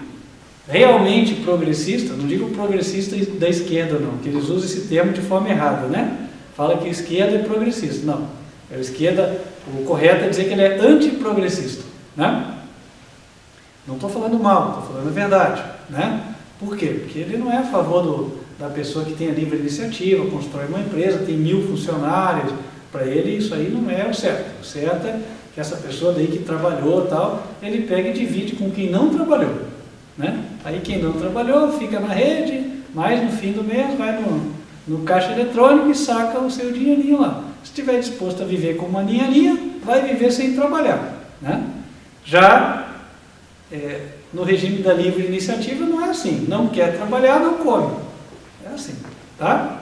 realmente progressista, não digo progressista da esquerda não, que eles usam esse termo de forma errada, né? Fala que a esquerda é progressista. Não, a esquerda, o correto é dizer que ele é antiprogressista, né? Não estou falando mal, estou falando a verdade, né? Por quê? Porque ele não é a favor da pessoa que tem a livre iniciativa, constrói uma empresa, tem 1000 funcionários. Para ele isso aí não é o certo. O certo é que essa pessoa daí que trabalhou e tal, ele pega e divide com quem não trabalhou, né? Aí quem não trabalhou fica na rede, mas no fim do mês vai no caixa eletrônico e saca o seu dinheirinho lá. Se estiver disposto a viver com uma ninhaninha, vai viver sem trabalhar, né? Já no regime da livre iniciativa não é assim. Não quer trabalhar, não come. É assim, tá?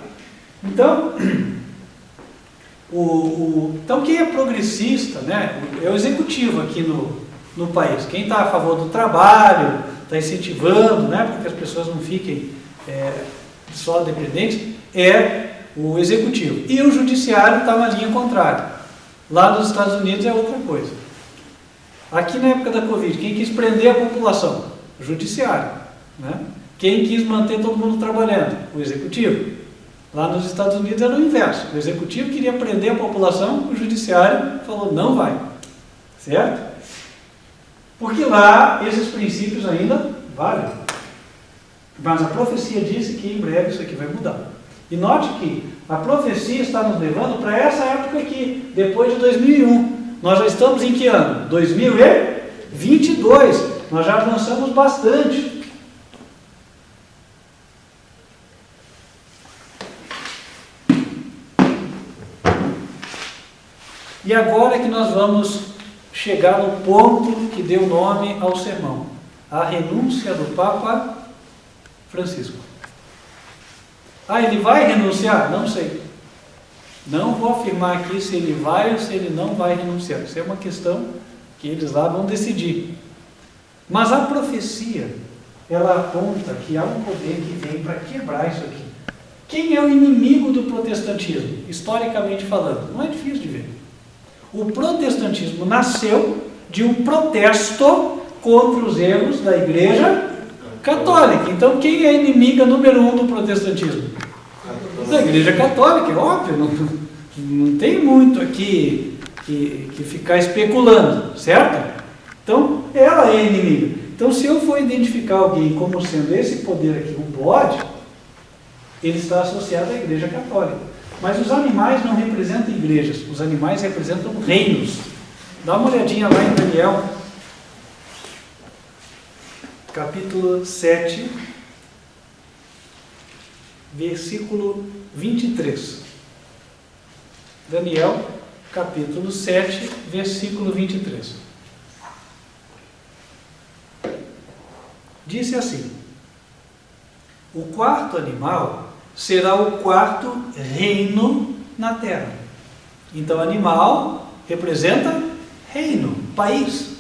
Então, então quem é progressista, né, é o executivo aqui no país. Quem está a favor do trabalho, está incentivando, né, para que as pessoas não fiquem só dependentes, é o executivo. E o judiciário está na linha contrária. Lá nos Estados Unidos é outra coisa. Aqui na época da Covid, quem quis prender a população? O judiciário, né? Quem quis manter todo mundo trabalhando? O executivo. Lá nos Estados Unidos era o inverso. O executivo queria prender a população, o judiciário falou, não vai. Certo? Porque lá esses princípios ainda valem. Mas a profecia disse que em breve isso aqui vai mudar. E note que a profecia está nos levando para essa época aqui, depois de 2001. Nós já estamos em que ano? 2022. Nós já avançamos bastante. E agora é que nós vamos chegar no ponto que deu nome ao sermão. A renúncia do Papa Francisco. Ah, ele vai renunciar? Não sei. Não vou afirmar aqui se ele vai ou se ele não vai renunciar. Isso é uma questão que eles lá vão decidir. Mas a profecia, ela aponta que há um poder que vem para quebrar isso aqui. Quem é o inimigo do protestantismo? Historicamente falando, não é difícil de ver. O protestantismo nasceu de um protesto contra os erros da Igreja Católica. Então, quem é a inimiga número 1 do protestantismo? Da Igreja Católica, é óbvio. Não tem muito aqui que ficar especulando, certo? Então, ela é a inimiga. Então, se eu for identificar alguém como sendo esse poder aqui, um bode, ele está associado à Igreja Católica. Mas os animais não representam igrejas, os animais representam reinos. Dá uma olhadinha lá em Daniel, capítulo 7, versículo 23. Daniel, capítulo 7, versículo 23. Disse assim: o quarto animal será o quarto reino na terra. Então, animal representa reino, país.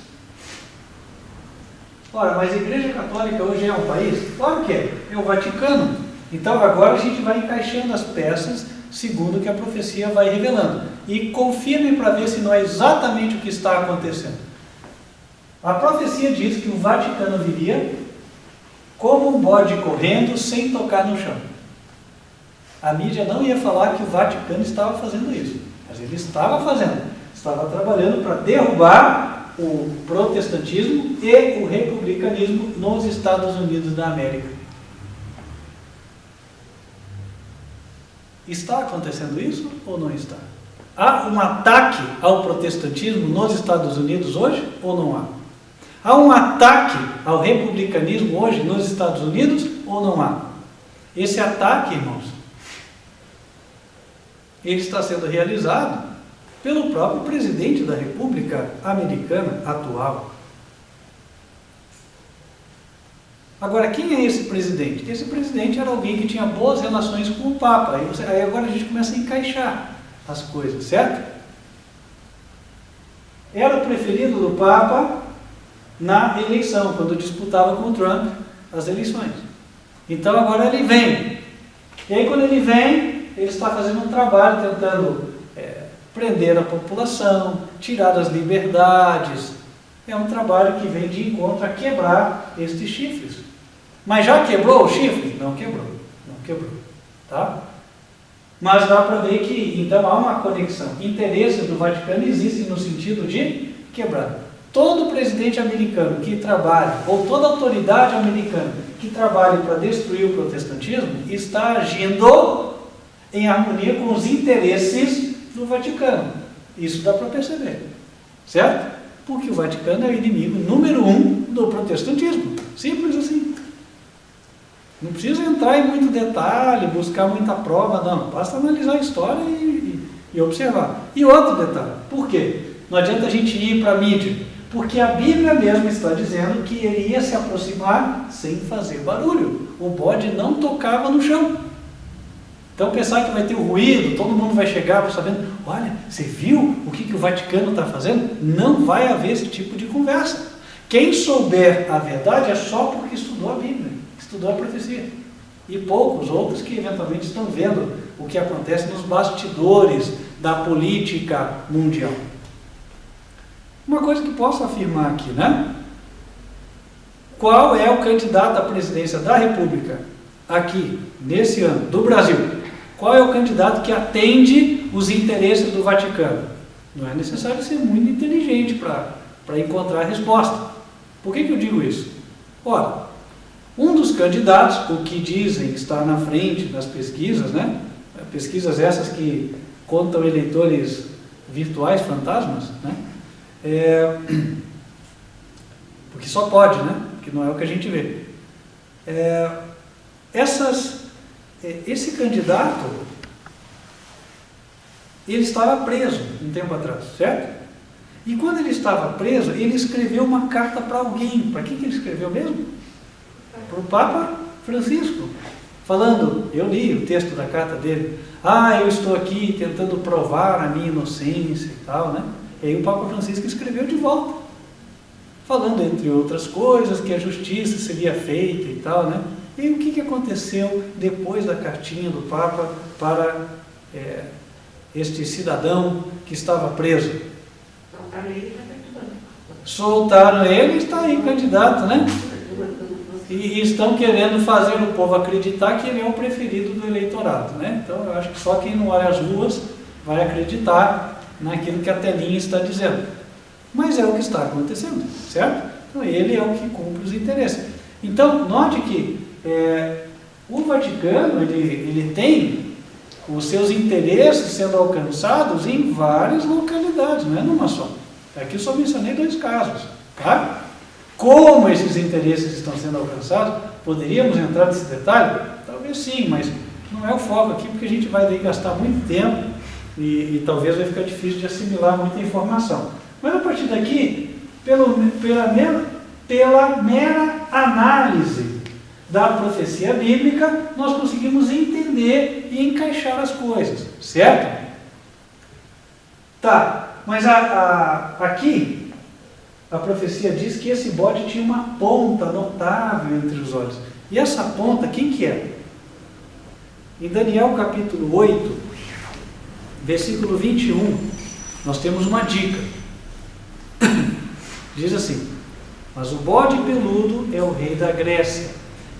Ora, mas a Igreja Católica hoje é um país? Claro que é, é o Vaticano. Então, agora a gente vai encaixando as peças segundo o que a profecia vai revelando. E confirmem para ver se não é exatamente o que está acontecendo. A profecia diz que o Vaticano viria como um bode correndo sem tocar no chão. A mídia não ia falar que o Vaticano estava fazendo isso, mas ele estava fazendo. Estava trabalhando para derrubar o protestantismo e o republicanismo nos Estados Unidos da América. Está acontecendo isso ou não está? Há um ataque ao protestantismo nos Estados Unidos hoje ou não há? Há um ataque ao republicanismo hoje nos Estados Unidos ou não há? Esse ataque, irmãos, ele está sendo realizado pelo próprio presidente da República Americana atual. Agora, quem é esse presidente? Esse presidente era alguém que tinha boas relações com o Papa. Aí agora a gente começa a encaixar as coisas, certo? Era o preferido do Papa, na eleição, quando disputava com o Trump as eleições. Então agora ele vem. E aí quando ele vem, ele está fazendo um trabalho tentando prender a população, tirar as liberdades. É um trabalho que vem de encontro a quebrar estes chifres. Mas já quebrou o chifre? Não quebrou. Não quebrou. Tá? Mas dá para ver que, então, há uma conexão. Interesses do Vaticano existem no sentido de quebrar. Todo presidente americano que trabalhe, ou toda autoridade americana que trabalhe para destruir o protestantismo, está agindo em harmonia com os interesses do Vaticano. Isso dá para perceber. Certo? Porque o Vaticano é o inimigo número 1 do protestantismo. Simples assim. Não precisa entrar em muito detalhe, buscar muita prova, não. Basta analisar a história e observar. E outro detalhe. Por quê? Não adianta a gente ir para a mídia. Porque a Bíblia mesmo está dizendo que ele ia se aproximar sem fazer barulho. O bode não tocava no chão. Então pensar que vai ter o ruído, todo mundo vai chegar sabendo, olha, você viu o que o Vaticano está fazendo? Não vai haver esse tipo de conversa. Quem souber a verdade é só porque estudou a Bíblia, estudou a profecia. E poucos outros que eventualmente estão vendo o que acontece nos bastidores da política mundial. Uma coisa que posso afirmar aqui, né? Qual é o candidato à presidência da República aqui, nesse ano, do Brasil? Qual é o candidato que atende os interesses do Vaticano? Não é necessário ser muito inteligente para encontrar a resposta. Por que eu digo isso? Ora, um dos candidatos, o que dizem estar na frente das pesquisas, né? Pesquisas essas que contam eleitores virtuais, fantasmas, né? Porque só pode, né? Porque não é o que a gente vê. Esse candidato, ele estava preso um tempo atrás, certo? E quando ele estava preso, ele escreveu uma carta para alguém. Para quem que ele escreveu mesmo? Para o Papa Francisco. Falando, eu li o texto da carta dele. Eu estou aqui tentando provar a minha inocência e tal, né? E aí o Papa Francisco escreveu de volta. Falando, entre outras coisas, que a justiça seria feita e tal, né? E o que aconteceu depois da cartinha do Papa para este cidadão que estava preso? Soltaram ele e está aí candidato, né? E estão querendo fazer o povo acreditar que ele é o preferido do eleitorado, né? Então eu acho que só quem não olha as ruas vai acreditar naquilo que a telinha está dizendo. Mas é o que está acontecendo, certo? Então ele é o que cumpre os interesses. Então note que o Vaticano ele tem os seus interesses sendo alcançados em várias localidades, não é numa só. Aqui eu só mencionei 2 casos, tá? Como esses interesses estão sendo alcançados, poderíamos entrar nesse detalhe? Talvez sim, mas não é o foco aqui, porque a gente vai daí gastar muito tempo e talvez vai ficar difícil de assimilar muita informação. Mas a partir daqui, pela mera análise da profecia bíblica, nós conseguimos entender e encaixar as coisas, certo? Tá, mas aqui a profecia diz que esse bode tinha uma ponta notável entre os olhos. E essa ponta, quem que é? Em Daniel capítulo 8, versículo 21, nós temos uma dica. Diz assim: mas o bode peludo é o rei da Grécia,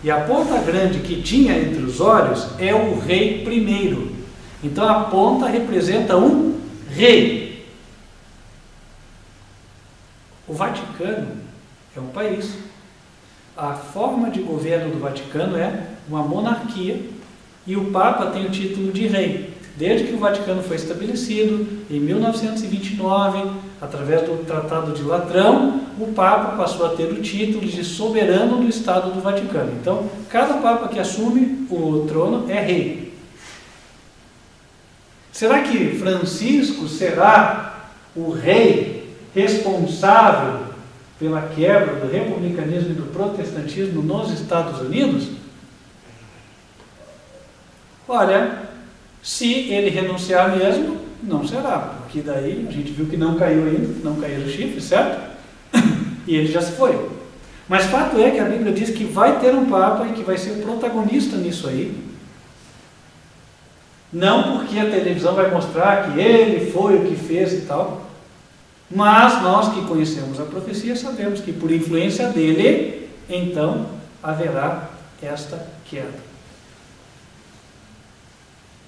e a ponta grande que tinha entre os olhos é o rei primeiro. Então a ponta representa um rei. O Vaticano é um país. A forma de governo do Vaticano é uma monarquia, e o Papa tem o título de rei. Desde que o Vaticano foi estabelecido, em 1929, através do Tratado de Latrão, o Papa passou a ter o título de soberano do Estado do Vaticano. Então, cada Papa que assume o trono é rei. Será que Francisco será o rei responsável pela quebra do republicanismo e do protestantismo nos Estados Unidos? Olha, se ele renunciar mesmo, não será, porque daí a gente viu que não caiu ainda, não caíram os chifres, certo? E ele já se foi. Mas fato é que a Bíblia diz que vai ter um Papa e que vai ser o protagonista nisso aí. Não porque a televisão vai mostrar que ele foi o que fez e tal, mas nós que conhecemos a profecia sabemos que por influência dele, então haverá esta queda.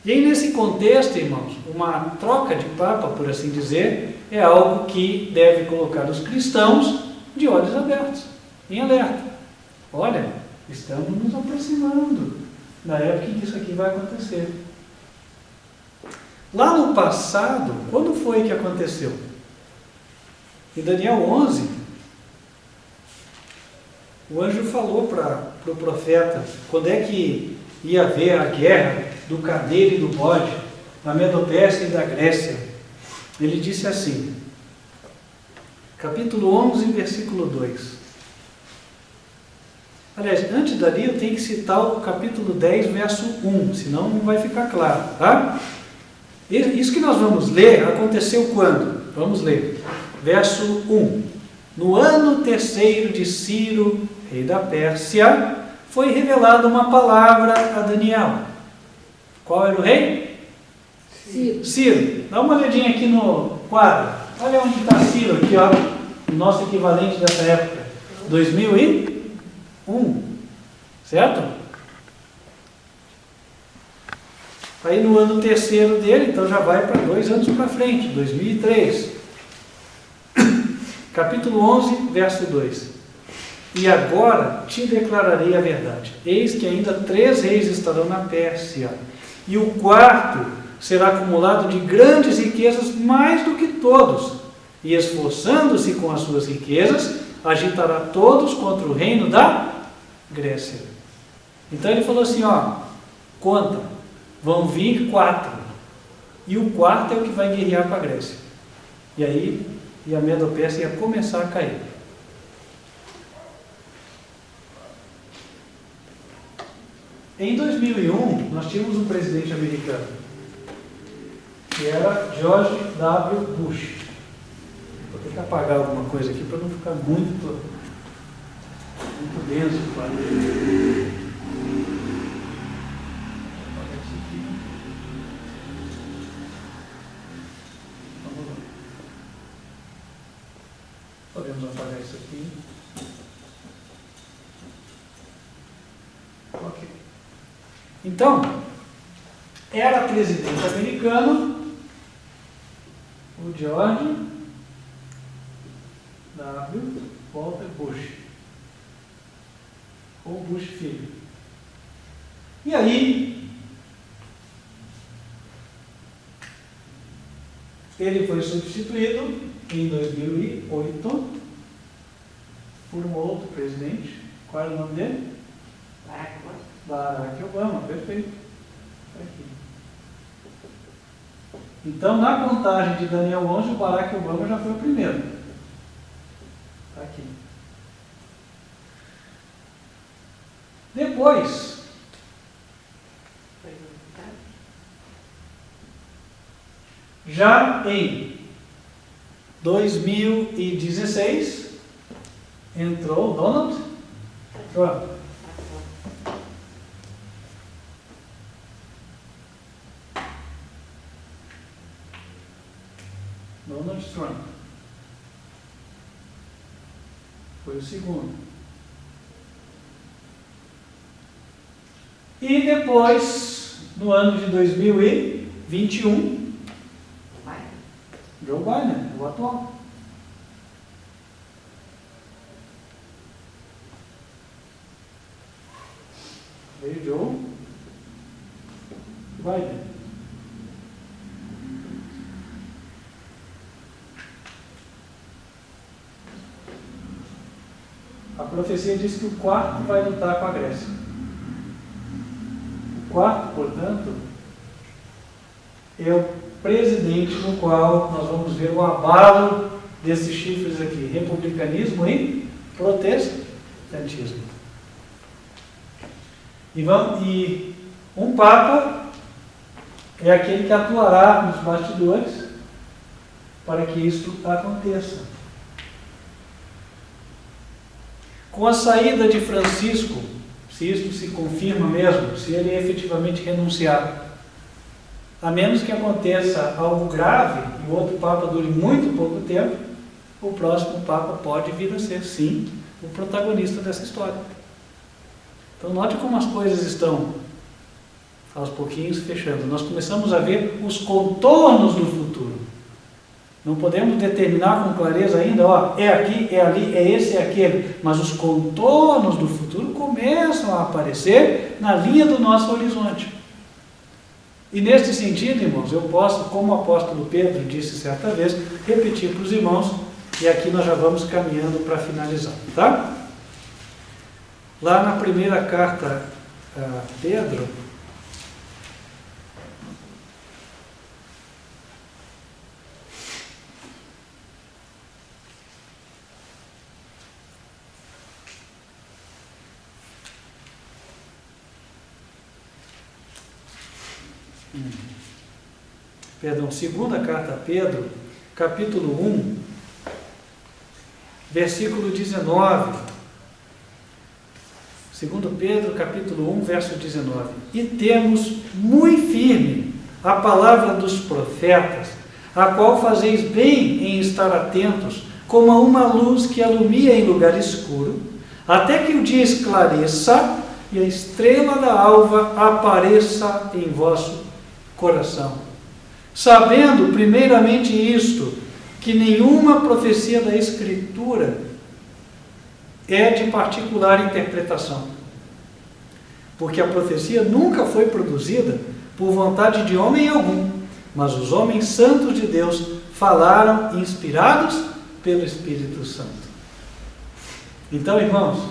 E aí nesse contexto, irmãos, uma troca de Papa, por assim dizer, é algo que deve colocar os cristãos de olhos abertos, em alerta. Olha, estamos nos aproximando da época em que isso aqui vai acontecer. Lá no passado, quando foi que aconteceu? Em Daniel 11, o anjo falou para o profeta quando é que ia haver a guerra do carneiro e do bode, da Medo-Pérsia e da Grécia. Ele disse assim, capítulo 11, versículo 2. Aliás, antes dali eu tenho que citar o capítulo 10, verso 1, senão não vai ficar claro, tá? Isso que nós vamos ler aconteceu quando? Vamos ler. Verso 1. No ano terceiro de Ciro, rei da Pérsia, foi revelada uma palavra a Daniel. Qual era o rei? Ciro. Dá uma olhadinha aqui no quadro. Olha onde está Ciro aqui, ó. O nosso equivalente dessa época. 2001. Certo? Aí no ano terceiro dele, então já vai para 2 anos para frente, 2003. Capítulo 11, verso 2. E agora te declararei a verdade. Eis que ainda 3 reis estarão na Pérsia, e o quarto será acumulado de grandes riquezas mais do que todos, e esforçando-se com as suas riquezas, agitará todos contra o reino da Grécia. Então ele falou assim, ó, conta, vão vir 4, e o quarto é o que vai guerrear com a Grécia. E aí, a Medo-Pérsia ia começar a cair. Em 2001, nós tínhamos um presidente americano, que era George W. Bush. Vou ter que apagar alguma coisa aqui para não ficar muito denso. Podemos apagar isso aqui. Ok. Então, era presidente americano o George W. Walter Bush, ou Bush filho. E aí, ele foi substituído em 2008 por um outro presidente. Qual era o nome dele? Barack Obama, perfeito. Aqui. Então, na contagem de Daniel 11, o Barack Obama já foi o primeiro. Está aqui. Depois, já em 2016, entrou Donald Trump. Donald Trump foi o segundo. E depois, no ano de 2021, Joe Biden, o atual. Veio Joe Biden. A profecia diz que o quarto vai lutar com a Grécia. O quarto, portanto, é o presidente no qual nós vamos ver o abalo desses chifres aqui: republicanismo e protestantismo. E um Papa é aquele que atuará nos bastidores para que isso aconteça. Com a saída de Francisco, se isto se confirma mesmo, se ele efetivamente renunciar, a menos que aconteça algo grave e o outro Papa dure muito pouco tempo, o próximo Papa pode vir a ser, sim, o protagonista dessa história. Então note como as coisas estão aos pouquinhos fechando. Nós começamos a ver os contornos do futuro. Não podemos determinar com clareza ainda, ó, é aqui, é ali, é esse, é aquele, mas os contornos do futuro começam a aparecer na linha do nosso horizonte. E neste sentido, irmãos, eu posso, como o apóstolo Pedro disse certa vez, repetir para os irmãos, e aqui nós já vamos caminhando para finalizar, tá? Lá na primeira carta a Pedro, segunda carta a Pedro, capítulo 1, versículo 19. Segundo Pedro, capítulo 1, verso 19. E temos muito firme a palavra dos profetas, a qual fazeis bem em estar atentos, como a uma luz que alumia em lugar escuro, até que o dia esclareça e a estrela da alva apareça em vosso coração. Sabendo primeiramente isto, que nenhuma profecia da Escritura é de particular interpretação, porque a profecia nunca foi produzida por vontade de homem algum, mas os homens santos de Deus falaram inspirados pelo Espírito Santo. Então, irmãos,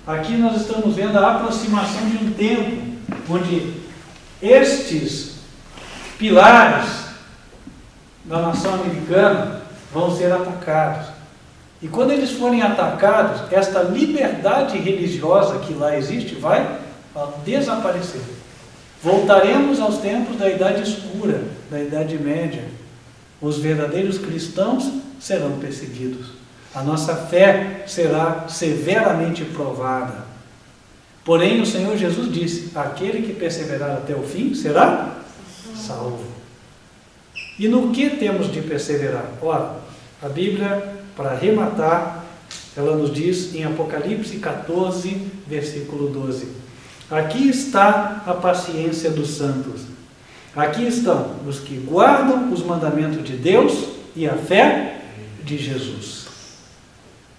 aqui nós estamos vendo a aproximação de um tempo onde estes pilares da nação americana vão ser atacados. E quando eles forem atacados, esta liberdade religiosa que lá existe vai desaparecer. Voltaremos aos tempos da Idade Escura, da Idade Média. Os verdadeiros cristãos serão perseguidos. A nossa fé será severamente provada. Porém, o Senhor Jesus disse: aquele que perseverar até o fim será salvo. E no que temos de perseverar? Ora, a Bíblia, para arrematar, ela nos diz em Apocalipse 14, versículo 12: aqui está a paciência dos santos. Aqui estão os que guardam os mandamentos de Deus e a fé de Jesus.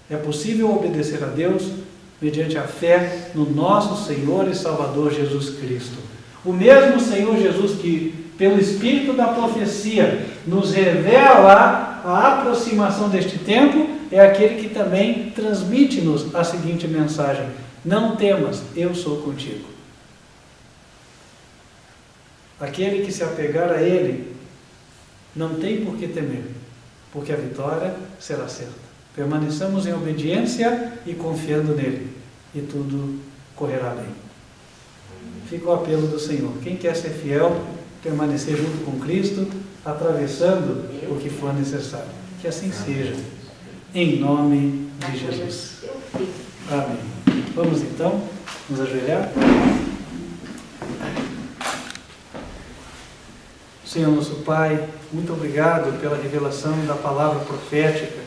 É possível obedecer a Deus mediante a fé no nosso Senhor e Salvador Jesus Cristo. O mesmo Senhor Jesus que, pelo Espírito da profecia, nos revela a aproximação deste tempo, é aquele que também transmite-nos a seguinte mensagem: não temas, eu sou contigo. Aquele que se apegar a Ele não tem por que temer, porque a vitória será certa. Permaneçamos em obediência e confiando nele, e tudo correrá bem. Fica o apelo do Senhor. Quem quer ser fiel, permanecer junto com Cristo, atravessando o que for necessário. Que assim seja, em nome de Jesus. Amém. Vamos então nos ajoelhar. Senhor nosso Pai, muito obrigado pela revelação da palavra profética,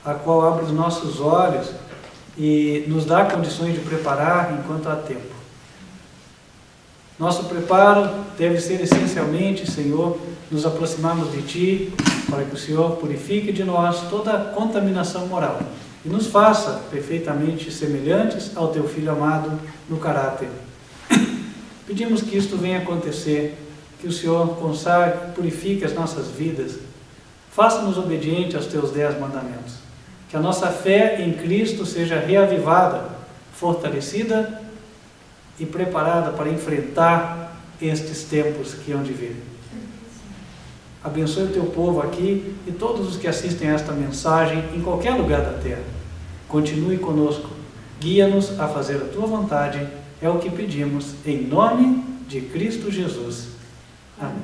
a qual abre os nossos olhos e nos dá condições de preparar enquanto há tempo. Nosso preparo deve ser essencialmente, Senhor, nos aproximarmos de Ti, para que o Senhor purifique de nós toda a contaminação moral e nos faça perfeitamente semelhantes ao Teu Filho amado no caráter. Pedimos que isto venha acontecer, que o Senhor consagre, purifique as nossas vidas, faça-nos obedientes aos Teus 10 mandamentos, que a nossa fé em Cristo seja reavivada, fortalecida e preparada para enfrentar estes tempos que hão de vir. Abençoe o Teu povo aqui e todos os que assistem a esta mensagem em qualquer lugar da terra. Continue conosco, guia-nos a fazer a Tua vontade, é o que pedimos, em nome de Cristo Jesus. Amém.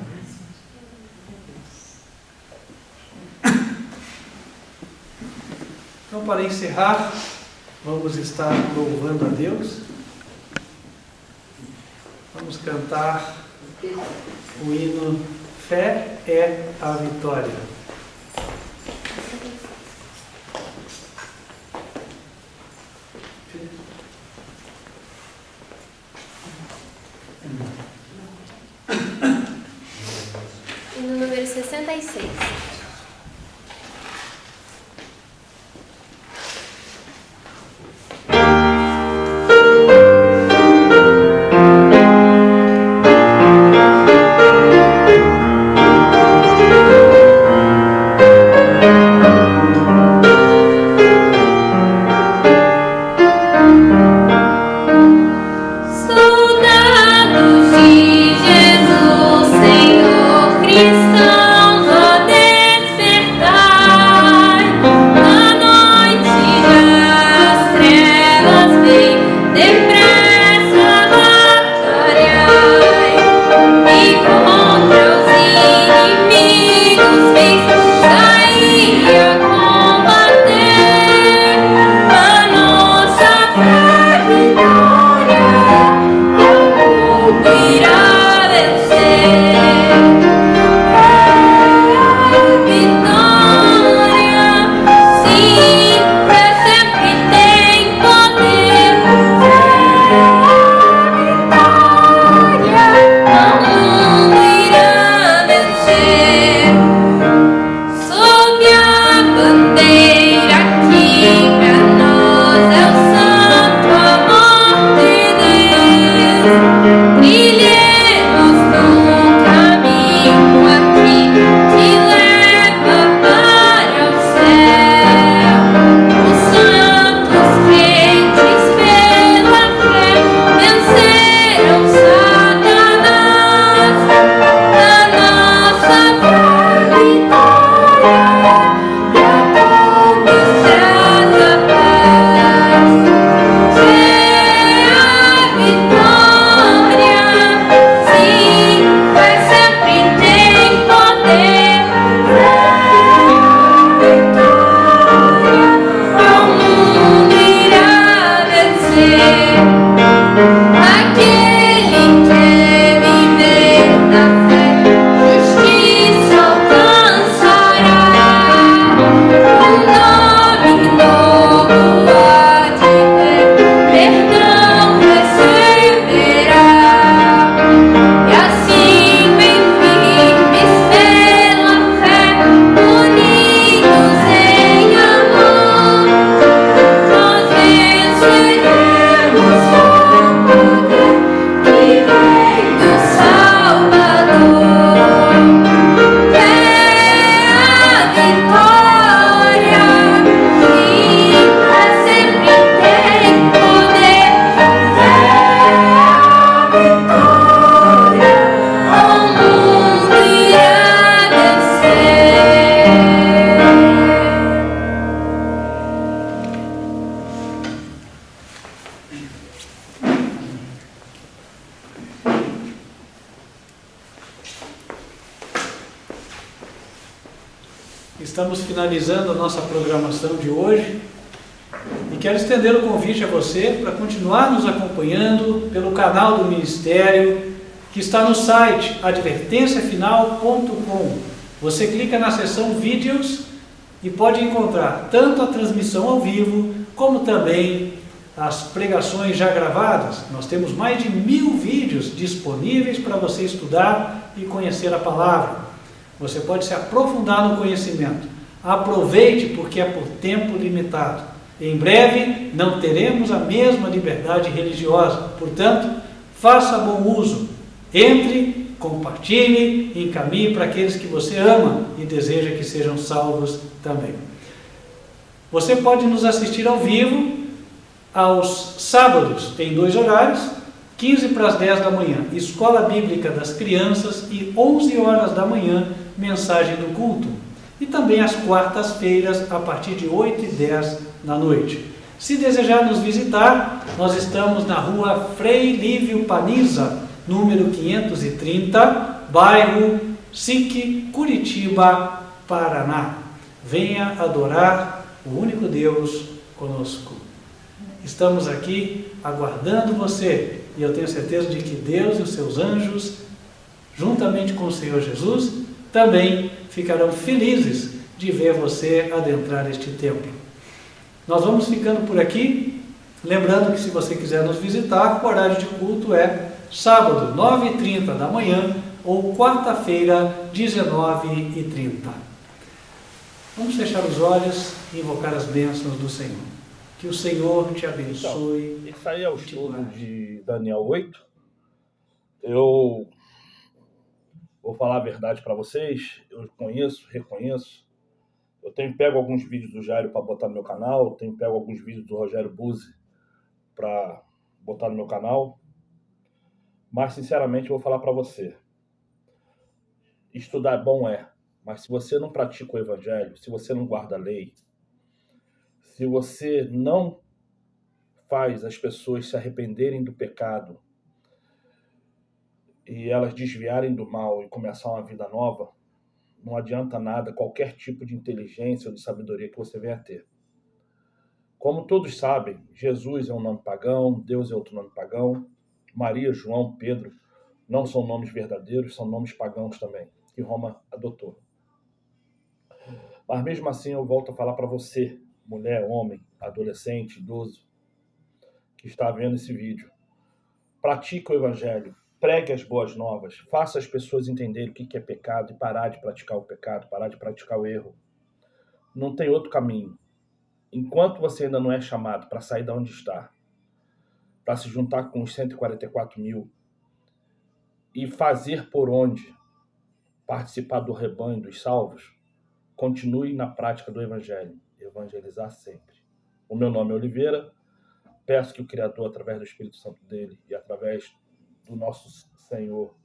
Então, para encerrar, vamos estar louvando a Deus. Vamos cantar o hino Fé é a Vitória. Hino número 66. Estamos finalizando a nossa programação de hoje e quero estender o convite a você para continuar nos acompanhando pelo canal do Ministério, que está no site advertenciafinal.com. Você clica na seção vídeos e pode encontrar tanto a transmissão ao vivo, como também as pregações já gravadas. Nós temos mais de 1000 vídeos disponíveis para você estudar e conhecer a palavra. Você pode se aprofundar no conhecimento. Aproveite, porque é por tempo limitado. Em breve não teremos a mesma liberdade religiosa. Portanto, faça bom uso. Entre, compartilhe, encaminhe para aqueles que você ama e deseja que sejam salvos também. Você pode nos assistir ao vivo aos sábados, em 2 horários, 15 para as 10 da manhã, Escola Bíblica das Crianças, e 11 horas da manhã, Mensagem do Culto. E também às quartas-feiras, a partir de 8h10 da noite. Se desejar nos visitar, nós estamos na rua Frei Lívio Paniza, número 530, bairro SIC, Curitiba, Paraná. Venha adorar o único Deus conosco. estamos aqui aguardando você. E eu tenho certeza de que Deus e os seus anjos, juntamente com o Senhor Jesus, também ficarão felizes de ver você adentrar este templo. Nós vamos ficando por aqui, lembrando que se você quiser nos visitar, o horário de culto é sábado, 9h30 da manhã, ou quarta-feira, 19h30. Vamos fechar os olhos e invocar as bênçãos do Senhor. Que o Senhor te abençoe. Então, isso aí é o estudo de Daniel 8. Eu vou falar a verdade para vocês. Eu reconheço. Eu tenho pego alguns vídeos do Jairo para botar no meu canal. Tenho pego alguns vídeos do Rogério Buzzi para botar no meu canal. Mas, sinceramente, eu vou falar para você. Estudar bom mas se você não pratica o evangelho, se você não guarda a lei, se você não faz as pessoas se arrependerem do pecado e elas desviarem do mal e começar uma vida nova, não adianta nada qualquer tipo de inteligência ou de sabedoria que você venha a ter. Como todos sabem, Jesus é um nome pagão, Deus é outro nome pagão, Maria, João, Pedro não são nomes verdadeiros, são nomes pagãos também, que Roma adotou. Mas mesmo assim eu volto a falar para você, mulher, homem, adolescente, idoso, que está vendo esse vídeo. Pratique o evangelho, pregue as boas novas, faça as pessoas entenderem o que é pecado e parar de praticar o pecado, parar de praticar o erro. Não tem outro caminho. Enquanto você ainda não é chamado para sair de onde está, para se juntar com os 144 mil e fazer por onde participar do rebanho dos salvos, continue na prática do evangelho, evangelizar sempre. O meu nome é Oliveira, peço que o Criador, através do Espírito Santo dele e através do nosso Senhor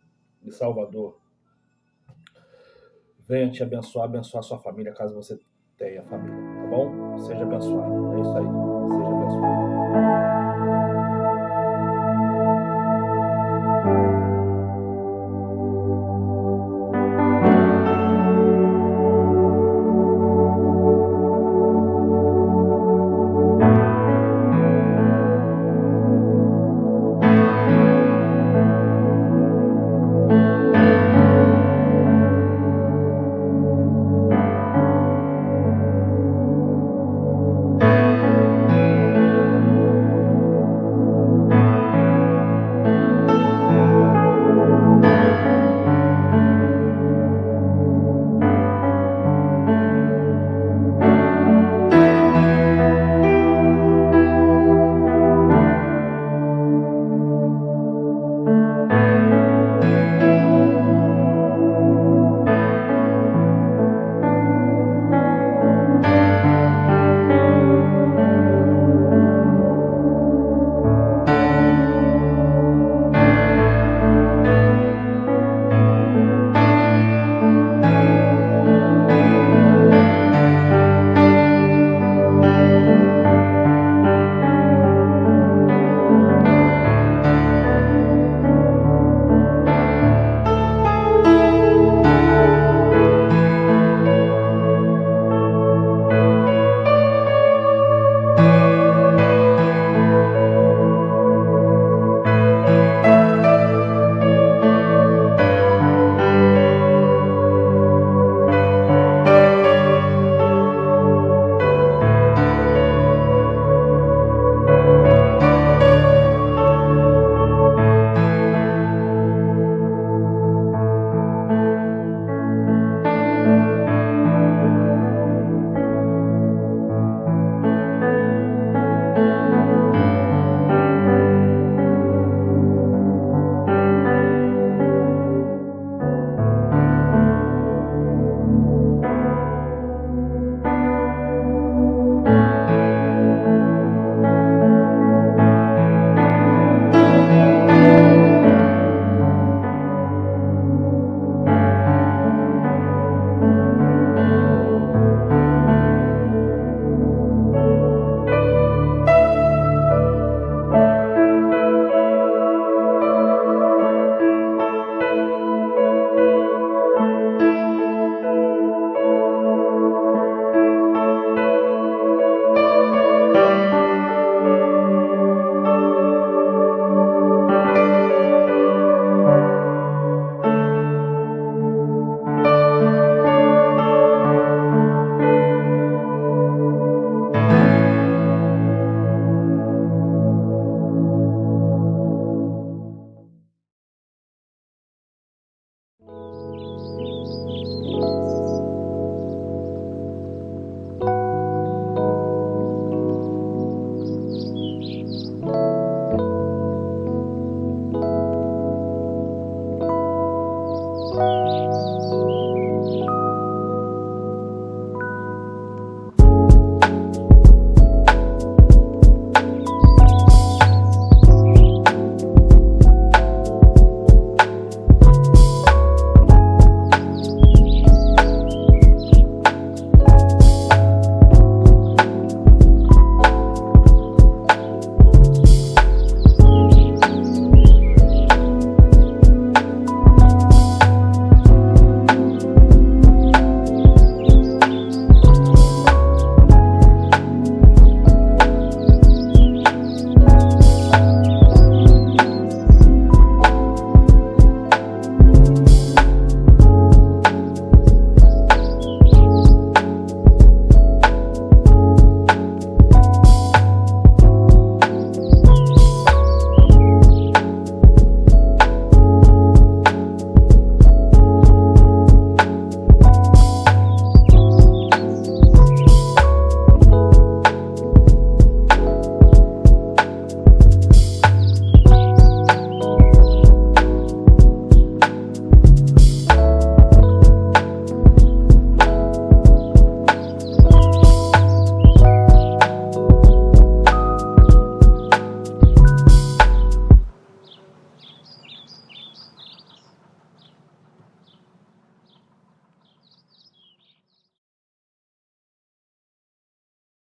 e Salvador, venha te abençoar a sua família, caso você tenha família, tá bom? Seja abençoado, é isso aí, seja abençoado.